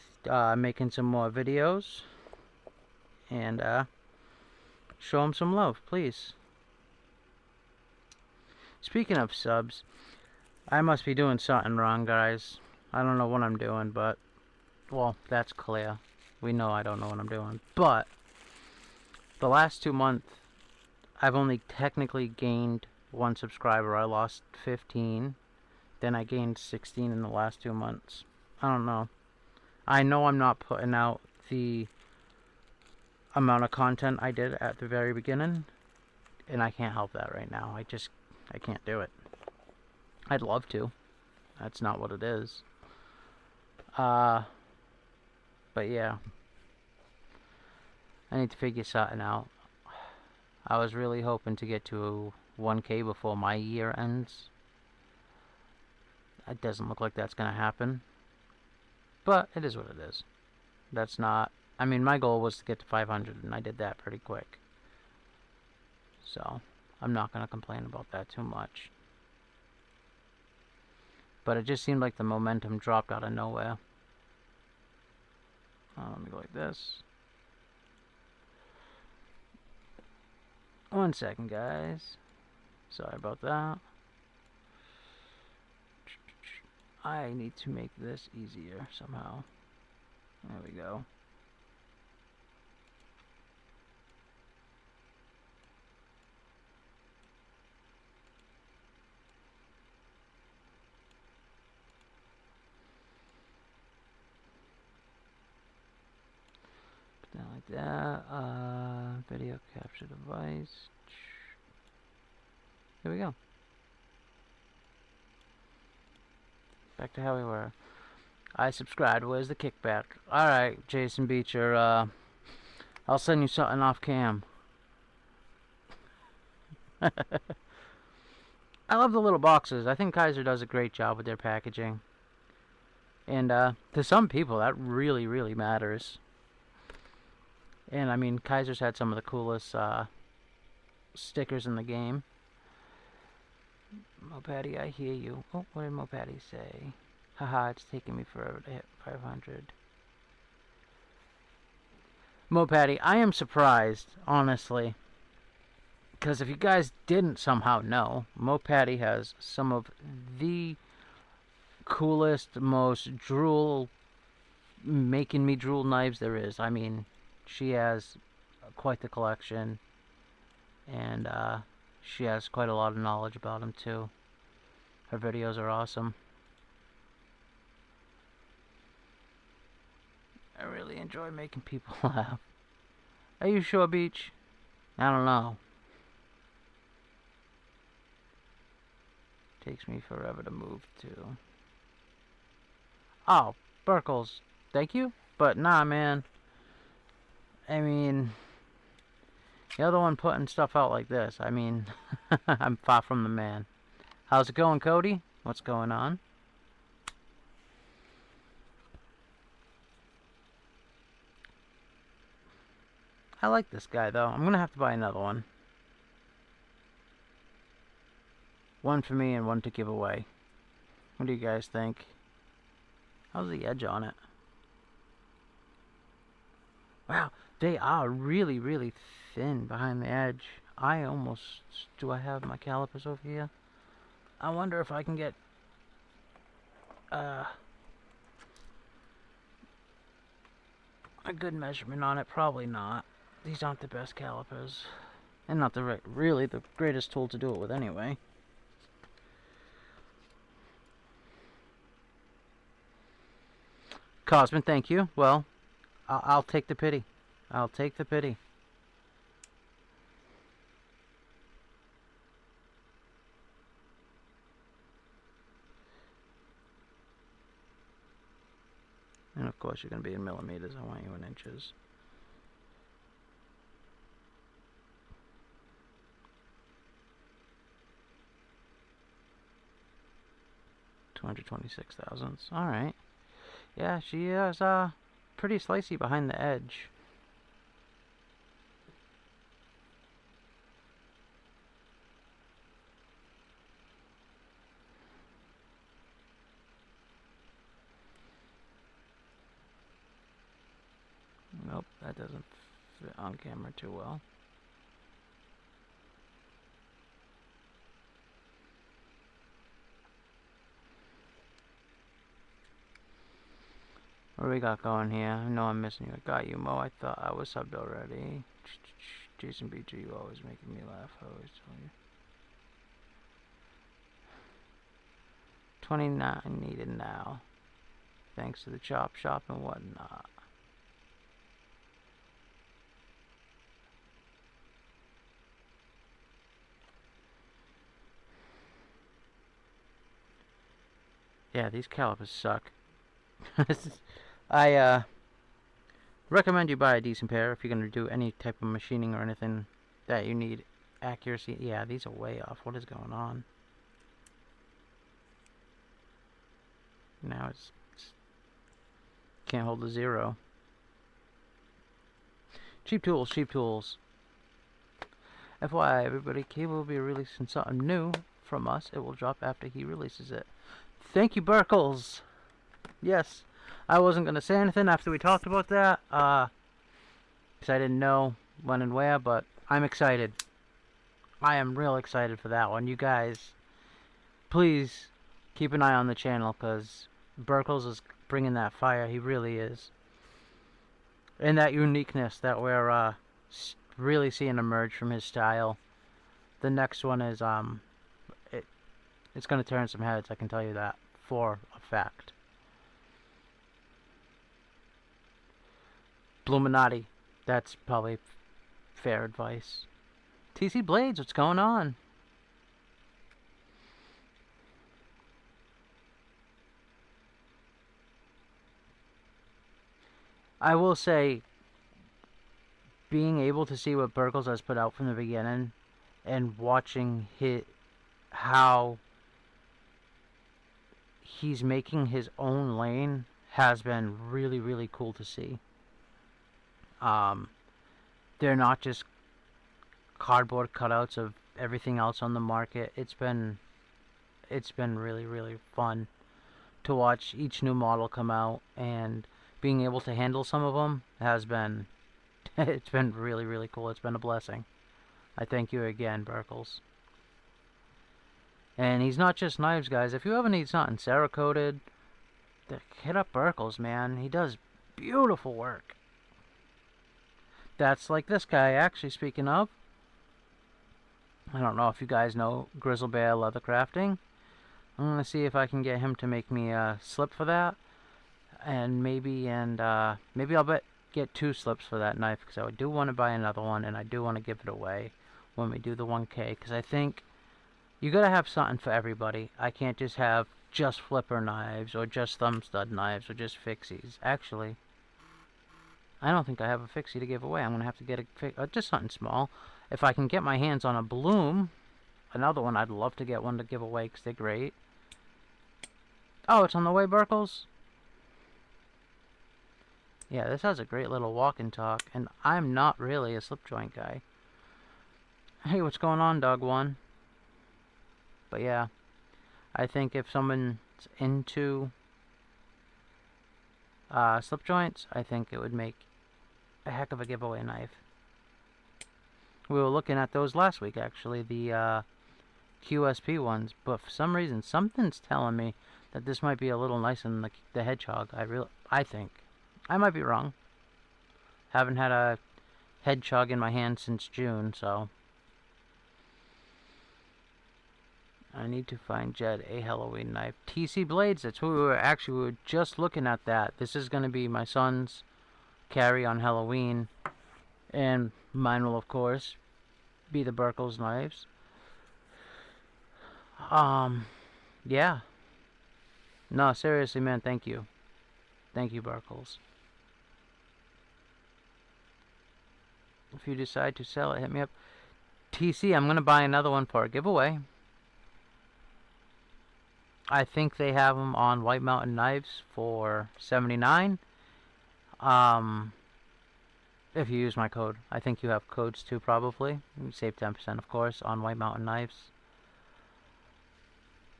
making some more videos. And show him some love, please. Speaking of subs, I must be doing something wrong, guys. I don't know what I'm doing, but... Well, that's clear. We know I don't know what I'm doing. But the last 2 months, I've only technically gained 1 subscriber. I lost 15. Then I gained 16 in the last 2 months. I don't know. I know I'm not putting out the amount of content I did at the very beginning. And I can't help that right now. I can't do it. I'd love to. That's not what it is. But yeah. I need to figure something out. I was really hoping to get to 1K before my year ends. It doesn't look like that's gonna happen. But it is what it is. That's not... I mean, my goal was to get to 500, and I did that pretty quick. So, I'm not gonna complain about that too much. But it just seemed like the momentum dropped out of nowhere. Let me go like this. 1 second, guys. Sorry about that. I need to make this easier somehow. There we go. Put that like that. Video capture device. Here we go. Back to how we were. I subscribed. Where's the kickback? Alright, Jason Beecher. I'll send you something off cam. I love the little boxes. I think Kaiser does a great job with their packaging. And to some people, that really, really matters. And I mean, Kaiser's had some of the coolest stickers in the game. Mopatty, I hear you. Oh, what did Mopatty say? Haha, it's taking me forever to hit 500. Mopatty, I am surprised, honestly. Because if you guys didn't somehow know, Mopatty has some of the coolest, most making me drool knives there is. I mean, she has quite the collection. And she has quite a lot of knowledge about them too. Her videos are awesome. I really enjoy making people laugh. Are you sure, Beach? I don't know. Takes me forever to move to. Oh, Burkles, thank you? But nah, man. I mean, you're the one putting stuff out like this. I mean, I'm far from the man. How's it going, Cody? What's going on? I like this guy, though. I'm going to have to buy another one. One for me and one to give away. What do you guys think? How's the edge on it? Wow, they are really, really thin behind the edge. Do I have my calipers over here? I wonder if I can get a good measurement on it. Probably not. These aren't the best calipers. And not really the greatest tool to do it with anyway. Cosmin, thank you. Well, I'll take the pity. I'll take the pity. And of course you're going to be in millimeters. I want you in inches. $226,000. Alright. Yeah, she is pretty slicey behind the edge. Nope, that doesn't fit on camera too well. What do we got going here? I know I'm missing you. I got you, Mo. I thought I was subbed already. Jason BG, you always making me laugh. I always tell you. 29 needed now. Thanks to the chop shop and whatnot. Yeah, these calipers suck. I recommend you buy a decent pair if you're going to do any type of machining or anything that you need accuracy. Yeah, these are way off. What is going on? Now it's can't hold the 0. Cheap tools, cheap tools. FYI, everybody, Cable will be releasing something new from us. It will drop after he releases it. Thank you, Burkles. Yes, I wasn't going to say anything after we talked about that, because I didn't know when and where, but I'm excited. I am real excited for that one. You guys, please keep an eye on the channel, because Burkles is bringing that fire. He really is. And that uniqueness that we're really seeing emerge from his style. The next one is, it's going to turn some heads, I can tell you that, for a fact. Bluminati, that's probably fair advice. TC Blades, what's going on? I will say, being able to see what Burkles has put out from the beginning and watching how he's making his own lane has been really, really cool to see. They're not just cardboard cutouts of everything else on the market. It's been really, really fun to watch each new model come out, and being able to handle some of them has been it's been really, really cool. It's been a blessing. I thank you again, Burkles. And he's not just knives, guys. If you ever need something Cerakoted, hit up Burkles, man. He does beautiful work. That's like this guy, actually, speaking of. I don't know if you guys know Grizzle Bear Leather Crafting. I'm going to see if I can get him to make me a slip for that. And maybe I'll get 2 slips for that knife, because I do want to buy another one, and I do want to give it away when we do the 1K, because I think you gotta have something for everybody. I can't just have just flipper knives, or just thumb stud knives, or just fixies. Actually, I don't think I have a fixie to give away. I'm gonna have to get just something small. If I can get my hands on a Bloom, another one, I'd love to get one to give away, because they're great. Oh, it's on the way, Burkles? Yeah, this has a great little walk and talk, and I'm not really a slip joint guy. Hey, what's going on, Dog One? But yeah, I think if someone's into slip joints, I think it would make a heck of a giveaway knife. We were looking at those last week, actually, the QSP ones, but for some reason, something's telling me that this might be a little nicer than the Hedgehog. I think. I might be wrong. Haven't had a Hedgehog in my hand since June, so I need to find Jed a Halloween knife. TC Blades, that's who we were just looking at that. This is going to be my son's carry on Halloween, and mine will, of course, be the Burkles knives. Yeah. No, seriously, man, thank you. Thank you, Burkles. If you decide to sell it, hit me up. TC, I'm going to buy another one for a giveaway. I think they have them on White Mountain Knives for $79. If you use my code. I think you have codes too, probably. You save 10%, of course, on White Mountain Knives.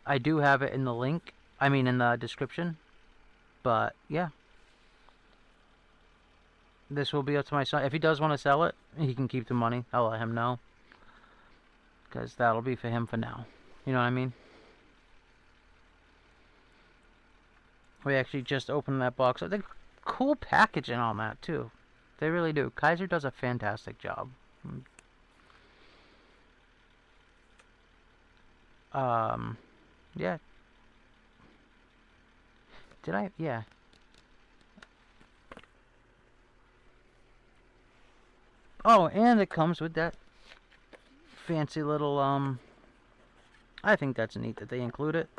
I do have it in the link. I mean, in the description. But, yeah. this will be up to my son. If he does want to sell it, he can keep the money. I'll let him know. Because that'll be for him for now. You know what I mean? We actually just opened that box. They cool packaging on that, too. They really do. Kaiser does a fantastic job. Yeah. Did I? Yeah. Oh, and it comes with that fancy little, I think that's neat that they include it.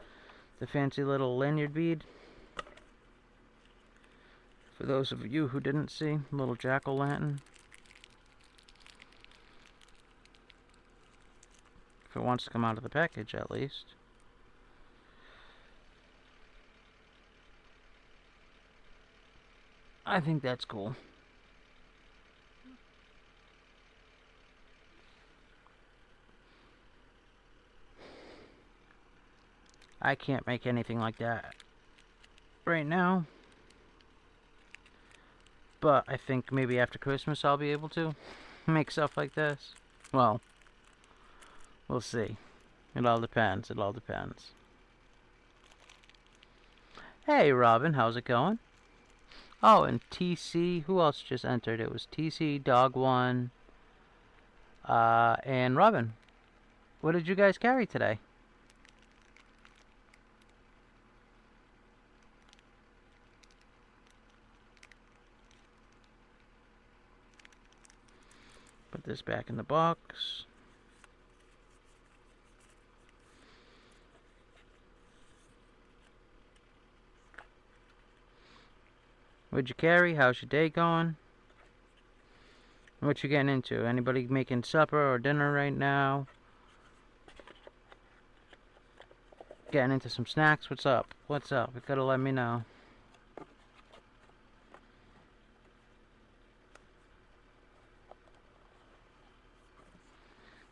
The fancy little lanyard bead. For those of you who didn't see, little jack-o'-lantern. If it wants to come out of the package, at least. I think that's cool. I can't make anything like that right now. But I think maybe after Christmas I'll be able to make stuff like this. Well, we'll see. It all depends. It all depends. Hey, Robin, how's it going? Oh, and TC, who else just entered? It was TC, Dog1, and Robin. What did you guys carry today? Put this back in the box. What'd you carry? How's your day going? What you getting into? Anybody making supper or dinner right now? Getting into some snacks? What's up? What's up? You gotta let me know.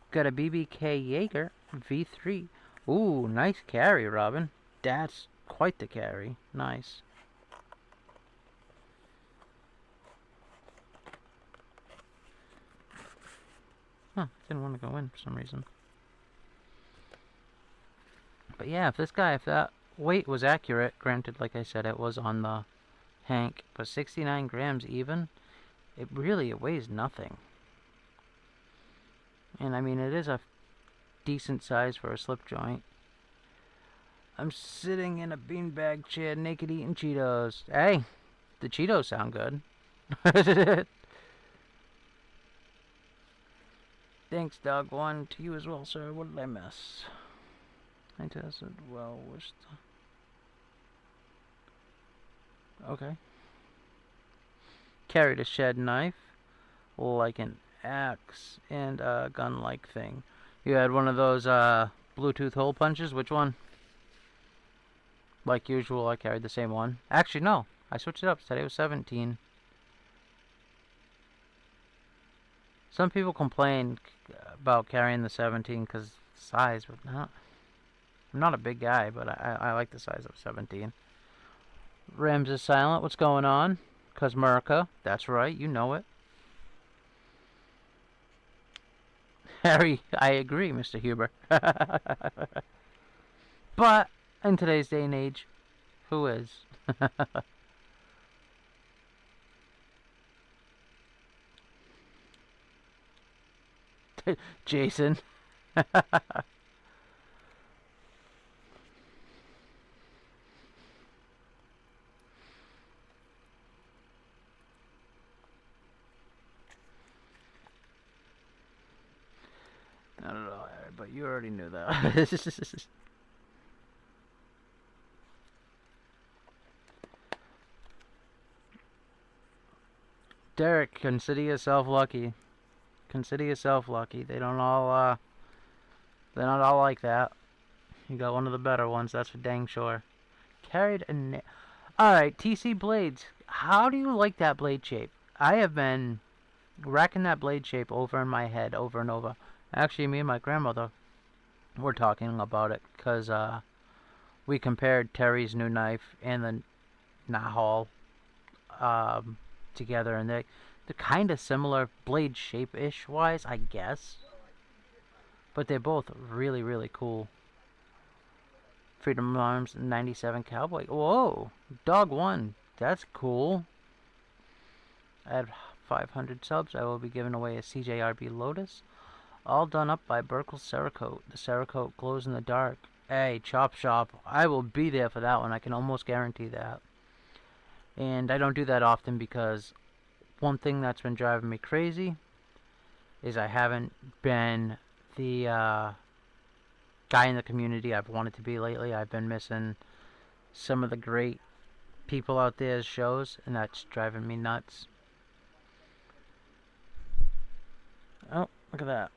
Got a BBK Jaeger V3. Ooh, nice carry, Robin. That's quite the carry. Nice. Huh, didn't want to go in for some reason. But yeah, if that weight was accurate, granted, like I said, it was on the Hank, but 69 grams even, it weighs nothing. And I mean, it is a decent size for a slip joint. I'm sitting in a beanbag chair, naked eating Cheetos. Hey, the Cheetos sound good. Thanks, Dog1. To you as well, sir. What did I miss? I tested well. Okay. Carried a shed knife, like an axe, and a gun-like thing. You had one of those Bluetooth hole punches. Which one? Like usual, I carried the same one. Actually, no. I switched it up. Today was 17. Some people complain about carrying the 17 because size, but I'm not a big guy, but I like the size of 17. Rams is silent. What's going on? Cause America. That's right. You know it. Harry, I agree, Mr. Huber. But in today's day and age, who is? Jason. Not at all, but you already knew that. Derek, consider yourself lucky. Consider yourself lucky. They're not all like that. You got one of the better ones, that's for dang sure. Carried a Alright, TC Blades. How do you like that blade shape? I have been racking that blade shape over in my head over and over. Actually, me and my grandmother were talking about it because we compared Terry's new knife and the Nahal together, and They're kind of similar blade shape-ish wise, I guess. But they're both really, really cool. Freedom Arms 97 Cowboy. Whoa! Dog 1. That's cool. At 500 subs, I will be giving away a CJRB Lotus. All done up by Burkle Cerakote. The Cerakote glows in the dark. Hey, Chop Shop. I will be there for that one. I can almost guarantee that. And I don't do that often because one thing that's been driving me crazy is I haven't been the guy in the community I've wanted to be lately. I've been missing some of the great people out there's shows, and that's driving me nuts. Oh, look at that.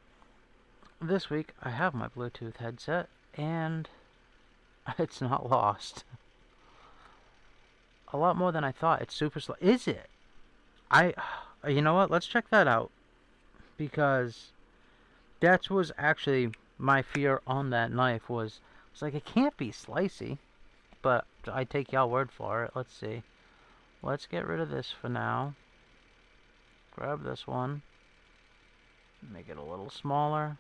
This week I have my Bluetooth headset, and it's not lost. A lot more than I thought. It's super slow. Is it? You know what? Let's check that out. Because that was actually my fear on that knife was like, it can't be slicey. But I take y'all word for it. Let's see. Let's get rid of this for now. Grab this one. Make it a little smaller.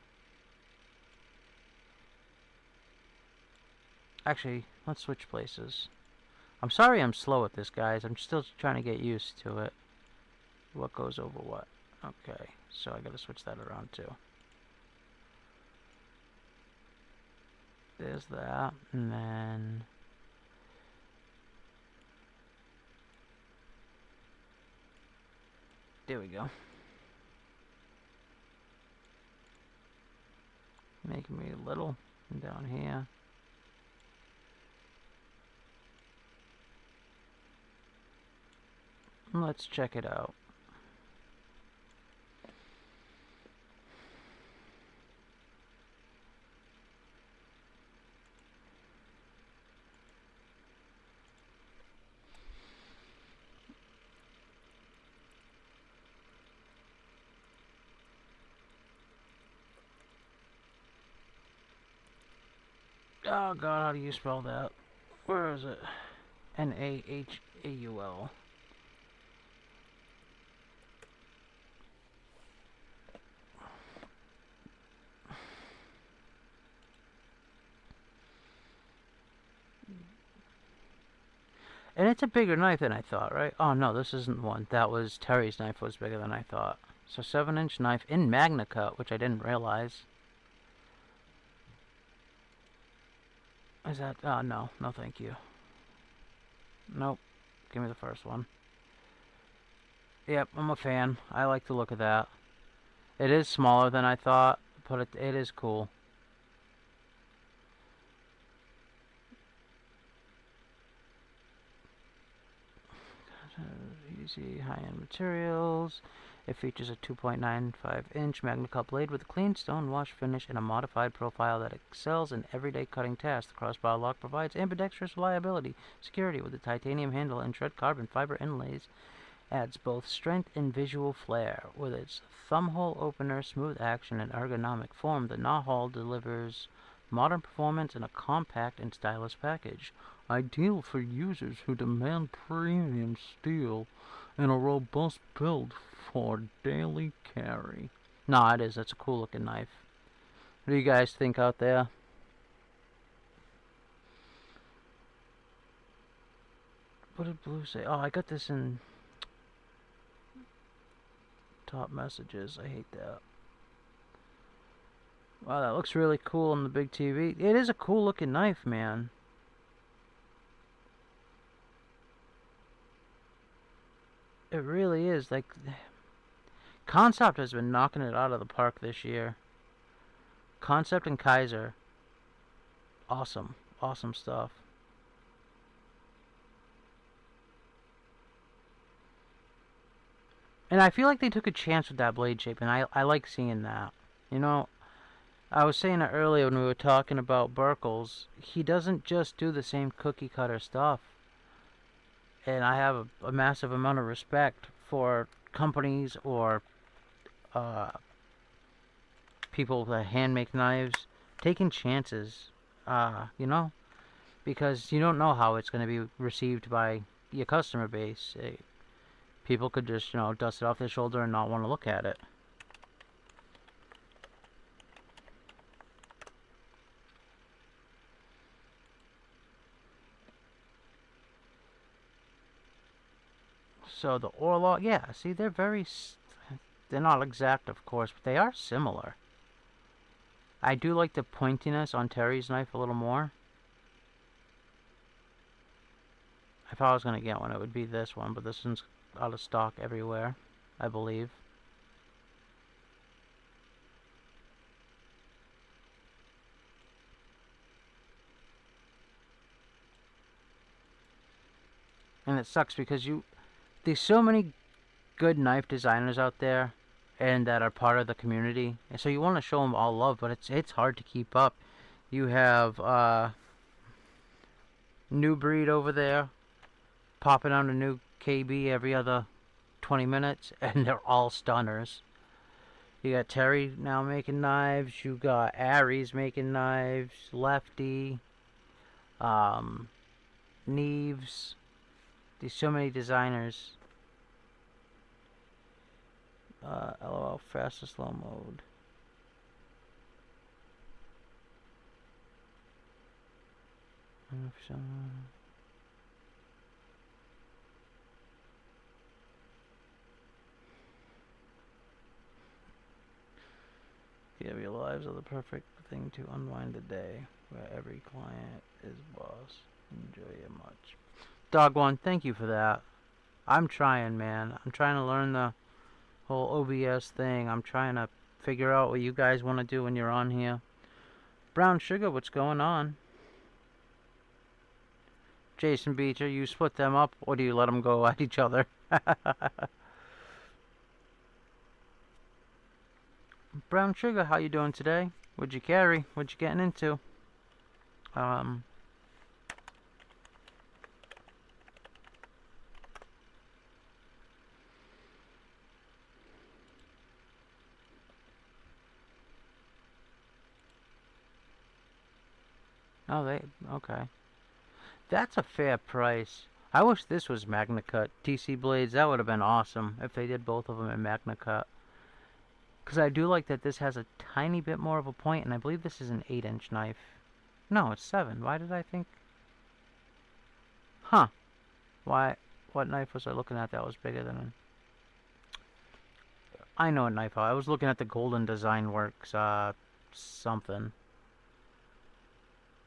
Actually, let's switch places. I'm sorry I'm slow at this, guys. I'm still trying to get used to it. What goes over what? Okay, so I gotta switch that around too. There's that, and then... there we go. Make me a little down here. Let's check it out. Oh god, how do you spell that? Where is it? Nahaul. And it's a bigger knife than I thought, right? Oh no, this isn't one. That was Terry's knife was bigger than I thought. So 7-inch knife in Magna Cut, which I didn't realize. Is that... oh no, no thank you. Nope. Give me the first one. Yep, I'm a fan. I like the look of that. It is smaller than I thought, but it is cool. Easy high-end materials. It features a 2.95-inch Magna Cut blade with a clean stone wash finish and a modified profile that excels in everyday cutting tasks. The crossbar lock provides ambidextrous reliability, security with the titanium handle and shred carbon fiber inlays. Adds both strength and visual flair. With its thumbhole opener, smooth action, and ergonomic form, the Nahaul delivers modern performance in a compact and stylish package. Ideal for users who demand premium steel and a robust build for daily carry. Nah, it is. That's a cool looking knife. What do you guys think out there? What did Blue say? Oh, I got this in top messages. I hate that. Wow, that looks really cool on the big TV. It is a cool looking knife, man. It really is. Like, Concept has been knocking it out of the park this year. Concept and Kaiser. Awesome. Awesome stuff. And I feel like they took a chance with that blade shape, and I like seeing that. You know, I was saying it earlier when we were talking about Burkles. He doesn't just do the same cookie cutter stuff. And I have a massive amount of respect for companies or people that hand make knives taking chances, you know, because you don't know how it's going to be received by your customer base. people could just, you know, dust it off their shoulder and not want to look at it. So the Orlog, yeah, see, they're they're not exact, of course, but they are similar. I do like the pointiness on Terry's knife a little more. If I was going to get one, it would be this one, but this one's out of stock everywhere, I believe. And it sucks because there's so many good knife designers out there and that are part of the community, and so you want to show them all love, but it's hard to keep up. You have New Breed over there popping out a new KB every other 20 minutes, and they're all stunners. You got Terry now making knives. You got Aries making knives. Lefty, Neves. There's so many designers. LOL, fastest slow mode. Yeah, your lives are the perfect thing to unwind the day, where every client is boss. Enjoy it much. Dog one, thank you for that. I'm trying, man. I'm trying to learn the whole OBS thing. I'm trying to figure out what you guys want to do when you're on here. Brown Sugar, what's going on? Jason Beecher, you split them up, or do you let them go at each other? Brown Sugar, how you doing today? What'd you carry? What you getting into? Oh, okay. That's a fair price. I wish this was Magna Cut. TC Blades, that would have been awesome if they did both of them in Magna Cut. Because I do like that this has a tiny bit more of a point, and I believe this is an 8-inch knife. No, it's 7. Why did I think... Huh. Why? What knife was I looking at that was bigger than... I know a knife. I was looking at the Golden Design Works, something.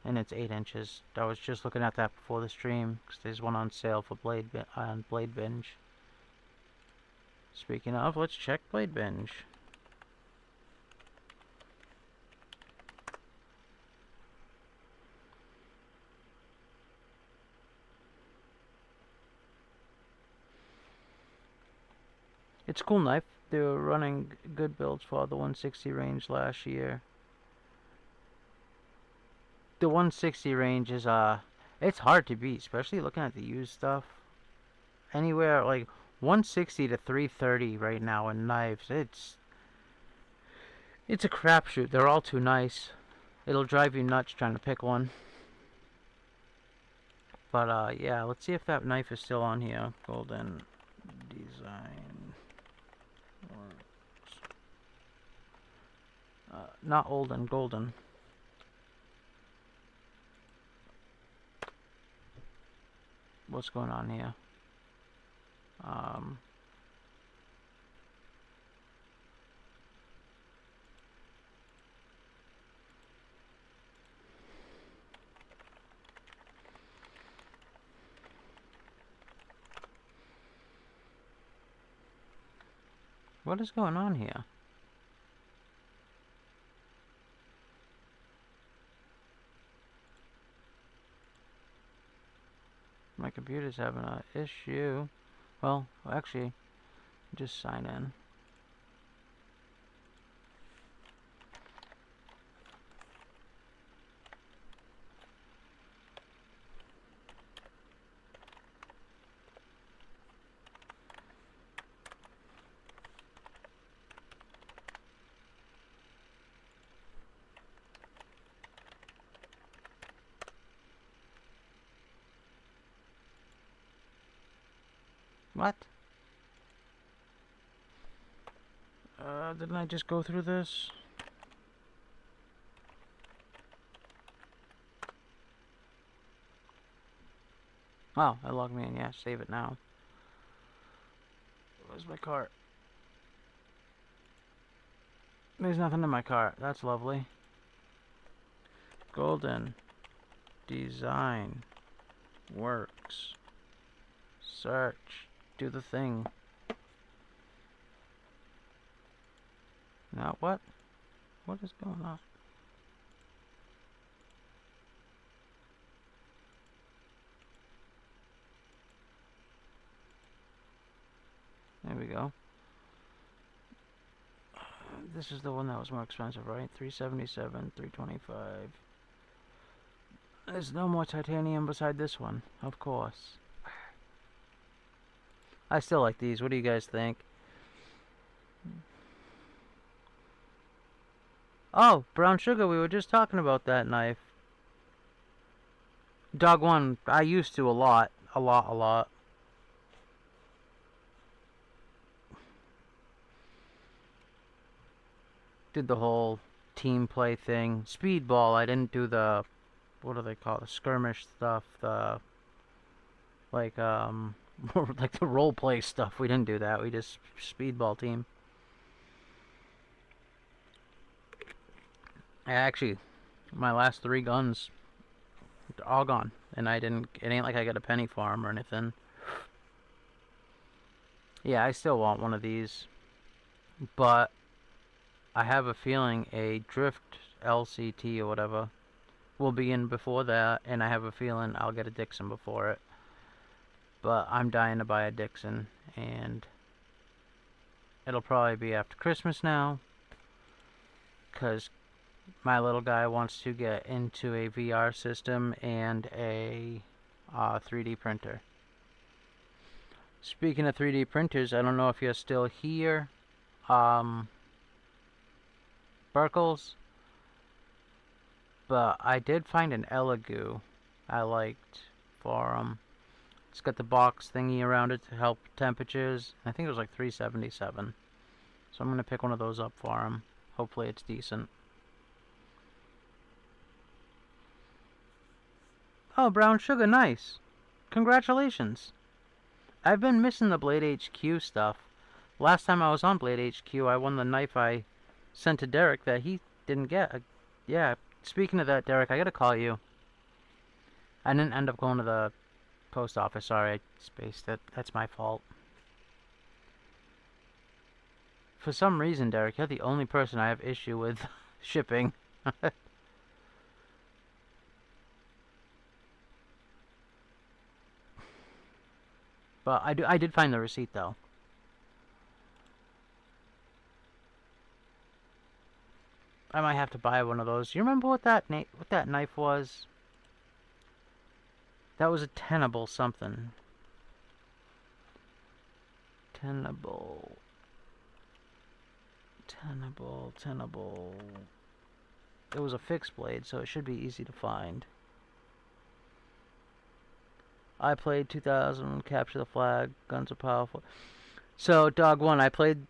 And it's 8 inches. I was just looking at that before the stream, because there's one on sale for Blade Binge. Speaking of, let's check Blade Binge. It's a cool knife. They were running good builds for the 160 range last year. The 160 range is, it's hard to beat, especially looking at the used stuff. Anywhere, like, 160 to 330 right now in knives, it's a crapshoot. They're all too nice. It'll drive you nuts trying to pick one. But, yeah, let's see if that knife is still on here. Golden Design Works. Not Olden, Golden. What's going on here? What is going on here? My computer's having an issue. Well, actually, just sign in. What? Didn't I just go through this? Oh, it logged me in. Yeah, save it now. Where's my cart? There's nothing in my cart. That's lovely. Golden Design Works. Search. Do the thing. Now what? What is going on? There we go. This is the one that was more expensive, right? 377, 325. There's no more titanium beside this one, of course. I still like these. What do you guys think? Oh, brown sugar. We were just talking about that knife. Dog one. I used to a lot. A lot. Did the whole team play thing. Speedball. I didn't do the... What do they call it? The skirmish stuff. The... Like, like the role play stuff. We didn't do that. We just speedball team. Actually, my last 3 guns are all gone, and I didn't. It ain't like I got a penny for them or anything. Yeah, I still want one of these, but I have a feeling a Drift LCT or whatever will be in before that, and I have a feeling I'll get a Dixon before it. But I'm dying to buy a Dixon, and it'll probably be after Christmas now, because my little guy wants to get into a VR system and a 3D printer. Speaking of 3D printers, I don't know if you're still here, Burkles, but I did find an Elegoo I liked for him. It's got the box thingy around it to help temperatures. I think it was like $377. So I'm going to pick one of those up for him. Hopefully it's decent. Oh, brown sugar, nice. Congratulations. I've been missing the Blade HQ stuff. Last time I was on Blade HQ, I won the knife I sent to Derek that he didn't get. Yeah, speaking of that, Derek, I gotta call you. I didn't end up going to the post office. Sorry, I spaced it. That's my fault. For some reason, Derek, you're the only person I have issue with shipping. But I did find the receipt though. I might have to buy one of those. You remember what that knife was? That was a Tenable something. Tenable. It was a fixed blade, so it should be easy to find. I played 2000, Capture the Flag, Guns Are Powerful. So, Dog 1, I played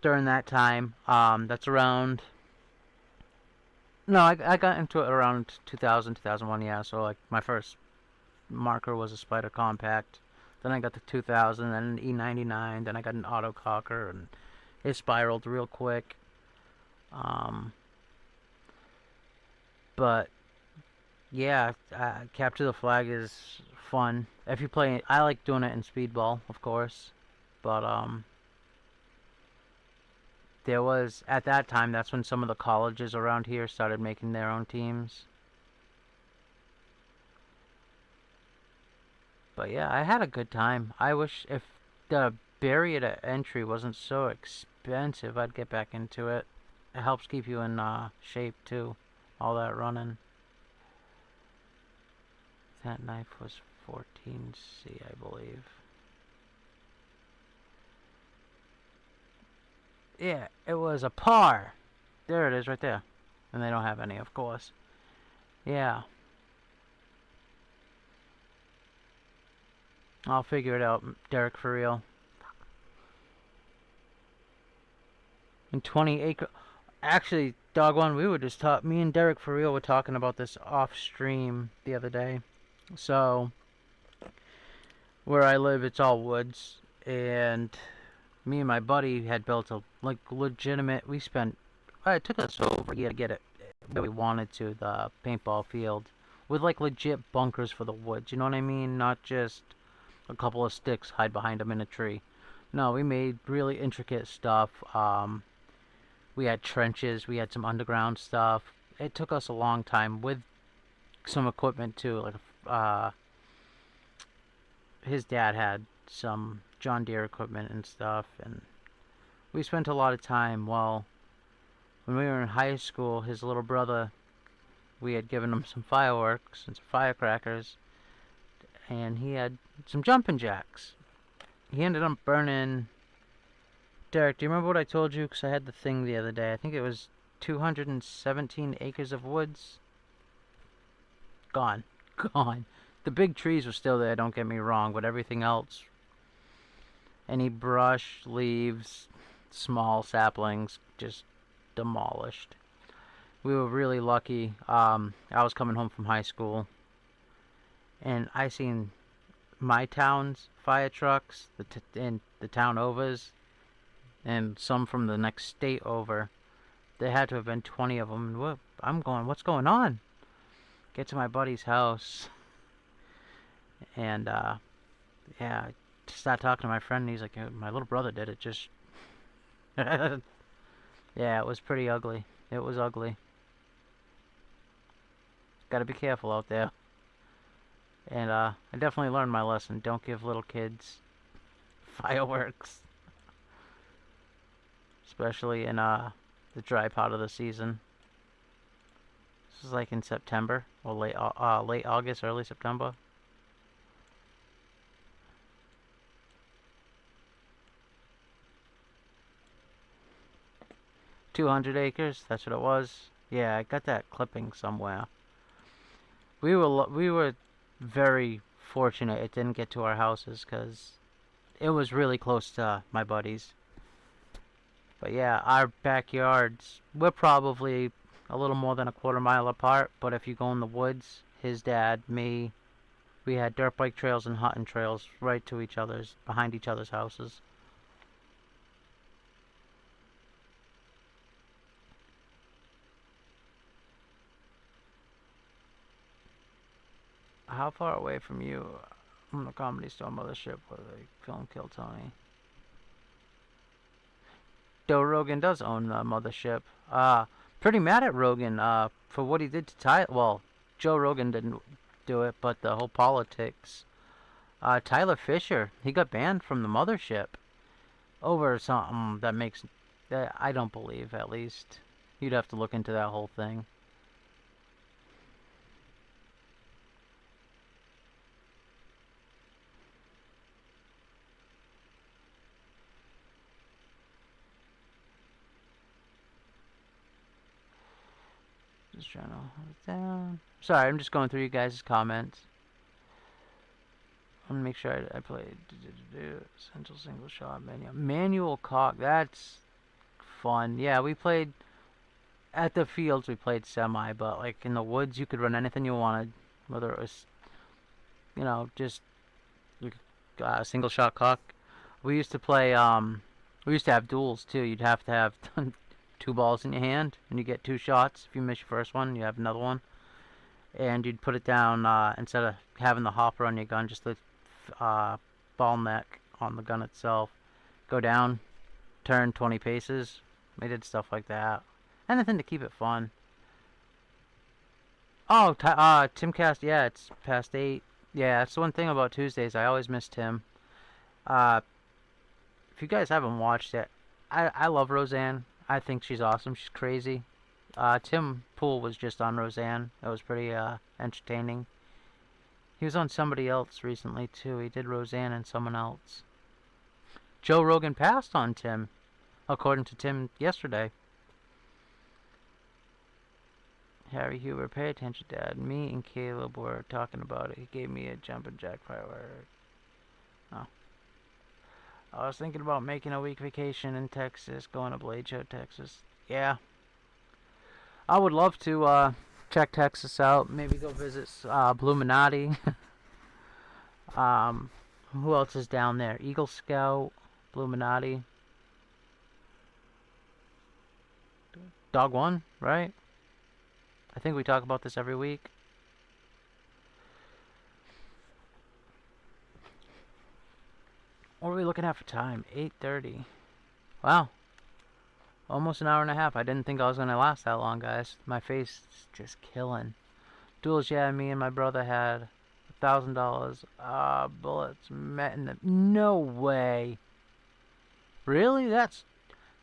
during that time. That's around... No, I got into it around 2000, 2001, yeah. So, like, my first marker was a Spider Compact. Then I got the 2000, then an E99, then I got an Autococker, and it spiraled real quick. But, yeah, Capture the Flag is fun. If you play... I like doing it in Speedball, of course. But, there was... At that time, that's when some of the colleges around here started making their own teams. But yeah, I had a good time. I wish if the barrier to entry wasn't so expensive, I'd get back into it. It helps keep you in shape too, all that running. That knife was 14C, I believe. Yeah, it was a par. There it is right there. And they don't have any, of course. Yeah. I'll figure it out, Derek, for real. And 20 acre. Actually, dog one, we were just me and Derek for real were talking about this off stream the other day. So, where I live, it's all woods, and me and my buddy had built a like legitimate. We spent. It took us over a year to get it where we wanted to, the paintball field, with like legit bunkers for the woods. You know what I mean? Not just a couple of sticks hide behind them in a tree. No, we made really intricate stuff. We had trenches. We had some underground stuff. It took us a long time with some equipment too. Like his dad had some John Deere equipment and stuff, and we spent a lot of time. Well, when we were in high school, his little brother, we had given him some fireworks and some firecrackers, and he had some jumping jacks. He ended up burning. Derek, do you remember what I told you? Because I had the thing the other day. I think it was 217 acres of woods. Gone. Gone. The big trees were still there, don't get me wrong, but everything else, any brush, leaves, small saplings, just demolished. We were really lucky. I was coming home from high school, and I seen my town's fire trucks, and the town overs, and some from the next state over. There had to have been 20 of them. And I'm going, what's going on? Get to my buddy's house, and yeah, I start talking to my friend, and he's like, my little brother did it. Just yeah, it was pretty ugly. It was ugly. Gotta be careful out there. And I definitely learned my lesson. Don't give little kids fireworks, especially in the dry part of the season. This is like in September or late August, early September. "200 acres." That's what it was. Yeah, I got that clipping somewhere. We were very fortunate it didn't get to our houses because it was really close to my buddies. But yeah, our backyards, we're probably a little more than a quarter mile apart. But if you go in the woods, his dad, me, we had dirt bike trails and hunting trails right to behind each other's houses. How far away from you from the Comedy Store mothership where they film Kill Tony? Joe Rogan does own the mothership. Pretty mad at Rogan for what he did to Tyler. Well, Joe Rogan didn't do it, but the whole politics. Tyler Fisher, he got banned from the mothership over something that I don't believe, at least. You'd have to look into that whole thing. Just trying to hold it down. Sorry, I'm just going through you guys' comments. I want to make sure I played Essential Single Shot Manual. Manual Cock, that's fun. Yeah, we played at the fields, we played semi, but like in the woods, you could run anything you wanted, whether it was, just single shot cock. We used to play, we used to have duels too. You'd have to have two balls in your hand, and you get two shots. If you miss your first one, you have another one. And you'd put it down, instead of having the hopper on your gun, just the ball neck on the gun itself. Go down, turn 20 paces. We did stuff like that. Anything to keep it fun. Oh, Timcast, yeah, it's past 8. Yeah, that's the one thing about Tuesdays. I always miss Tim. Uh, if you guys haven't watched it, I love Roseanne. I think she's awesome. She's crazy. Tim Pool was just on Roseanne. It was pretty entertaining. He was on somebody else recently too. He did Roseanne and someone else. Joe Rogan passed on Tim, according to Tim yesterday. Harry Huber, pay attention, Dad. Me and Caleb were talking about it. He gave me a jumping jack firework. Oh. I was thinking about making a week vacation in Texas, going to Blade Show, Texas. Yeah, I would love to check Texas out. Maybe go visit Bluminati. um, who else is down there? Eagle Scout, Bluminati, Dog One, right? I think we talk about this every week. What are we looking at for time? 8:30. Wow. Almost an hour and a half. I didn't think I was going to last that long, guys. My face is just killing. Duels, yeah, me and my brother had $1,000. Bullets met in the... No way. Really? That's...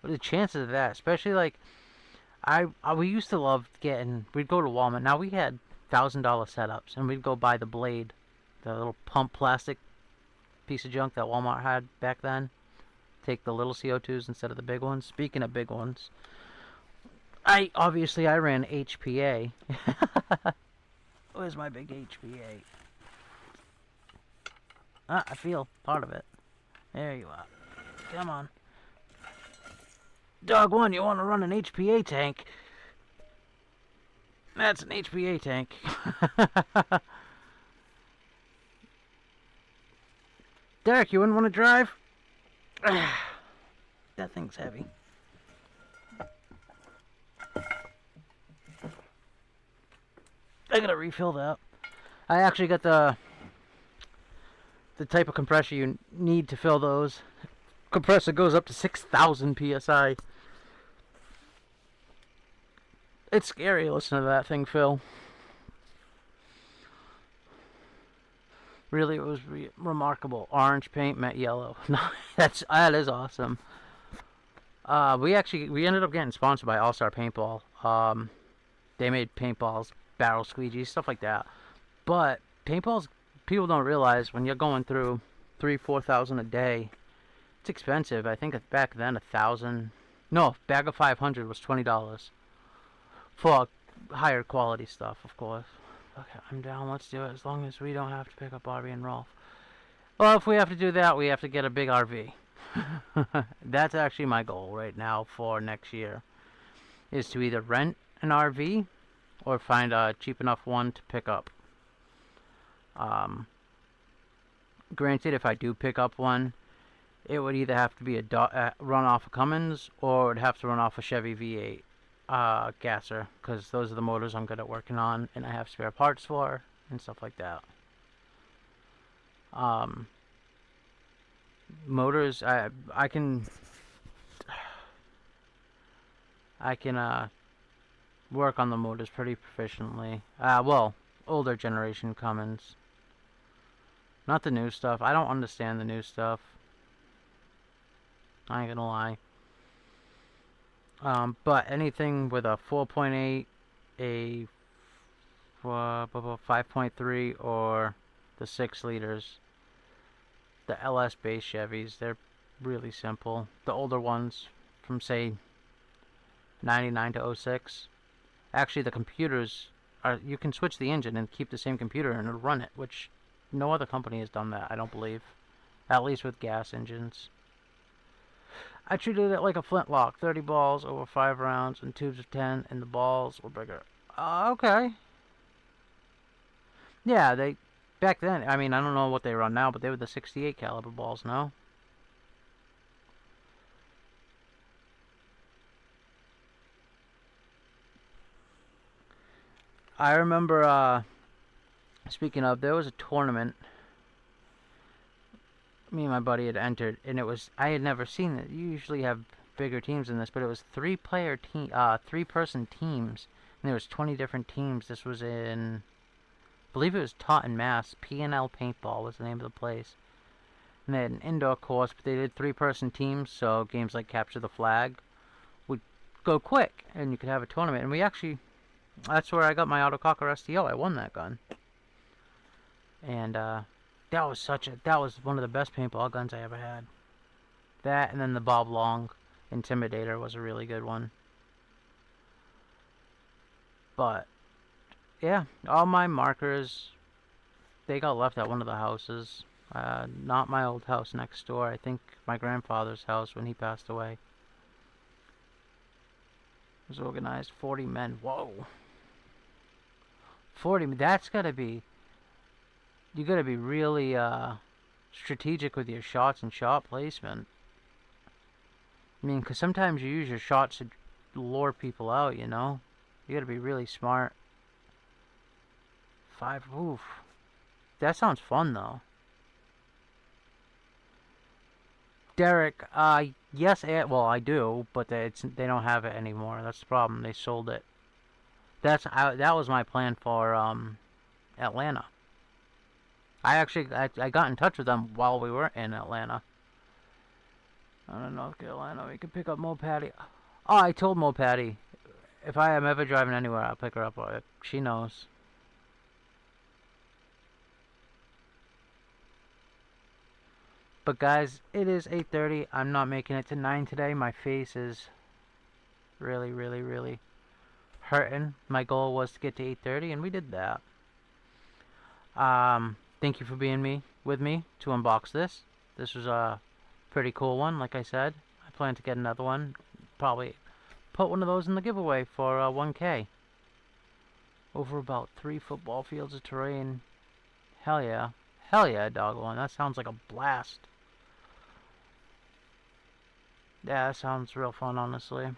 What are the chances of that? Especially, like... we used to love getting... We'd go to Walmart. Now, we had $1,000 setups. And we'd go buy the Blade. The little pump plastic piece of junk that Walmart had back then. Take the little CO2s instead of the big ones. Speaking of big ones, I ran HPA. Where's my big HPA? I feel part of it. There you are. Come on. Dog One, you want to run an HPA tank? That's an HPA tank. Derek, you wouldn't want to drive? That thing's heavy. I gotta refill that. I actually got the type of compressor you need to fill those. Compressor goes up to 6,000 psi. It's scary listening to that thing fill. Really, it was remarkable. Orange paint met yellow. that is awesome. We ended up getting sponsored by All Star Paintball. They made paintballs, barrel squeegees, stuff like that. But paintballs, people don't realize when you're going through 3,000-4,000 a day, it's expensive. I think back then 1,000. No, bag of 500 was $20 for higher quality stuff, of course. Okay, I'm down. Let's do it. As long as we don't have to pick up Barbie and Rolf. Well, if we have to do that, we have to get a big RV. That's actually my goal right now for next year. Is to either rent an RV or find a cheap enough one to pick up. Granted, if I do pick up one, it would either have to be a run off a Cummins or it would have to run off a Chevy V8. Gasser, because those are the motors I'm good at working on and I have spare parts for and stuff like that. Motors, I can work on the motors pretty proficiently. Well, older generation Cummins, not the new stuff. I don't understand the new stuff, I ain't gonna lie. But anything with a 4.8, a 5.3, or the 6 liters, the LS base Chevys, they're really simple. The older ones from, say, 99 to 06. Actually, the computers are, you can switch the engine and keep the same computer and it'll run it, which no other company has done that, I don't believe. At least with gas engines. I treated it like a flintlock. 30 balls over 5 rounds and tubes of 10, and the balls were bigger. Okay. Yeah, they... Back then, I mean, I don't know what they run now, but they were the 68 caliber balls, no? I remember, speaking of, there was a tournament me and my buddy had entered, and it was, I had never seen it. You usually have bigger teams than this, but it was 3-person teams, and there was 20 different teams. This was in, I believe it was Taunton, Mass. P&L Paintball was the name of the place. And they had an indoor course, but they did 3-person teams, so games like Capture the Flag would go quick, and you could have a tournament. And we actually, that's where I got my Autococker STO. I won that gun. And, that was one of the best paintball guns I ever had. That, and then the Bob Long Intimidator was a really good one. But, yeah, all my markers, they got left at one of the houses. Not my old house next door. I think my grandfather's house when he passed away. It was organized. 40 men. Whoa. 40. That's gotta be. You gotta be really strategic with your shots and shot placement. I mean, because sometimes you use your shots to lure people out, you know? You gotta be really smart. 5. Oof. That sounds fun, though. Derek, yes, well, I do, but they don't have it anymore. That's the problem. They sold it. That was my plan for Atlanta. I got in touch with them while we were in Atlanta. I don't know, North Carolina. We could pick up Mo Patty. Oh, I told Mo Patty if I am ever driving anywhere, I'll pick her up. She knows. But guys, it is 8:30. I'm not making it to 9 today. My face is really, really, really hurting. My goal was to get to 8:30, and we did that. Thank you for being with me to unbox this. This was a pretty cool one, like I said. I plan to get another one. Probably put one of those in the giveaway for 1K. Over about 3 football fields of terrain. Hell yeah. Hell yeah, dog one. That sounds like a blast. Yeah, that sounds real fun, honestly.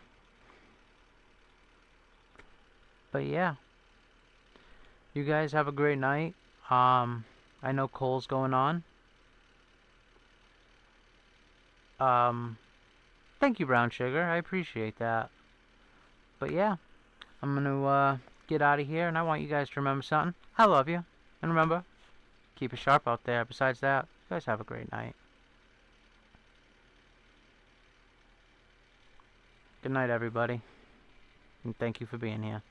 But yeah. You guys have a great night. I know Cole's going on. Thank you, Brown Sugar. I appreciate that. But yeah, I'm gonna get out of here, and I want you guys to remember something. I love you. And remember, keep it sharp out there. Besides that, you guys have a great night. Good night, everybody. And thank you for being here.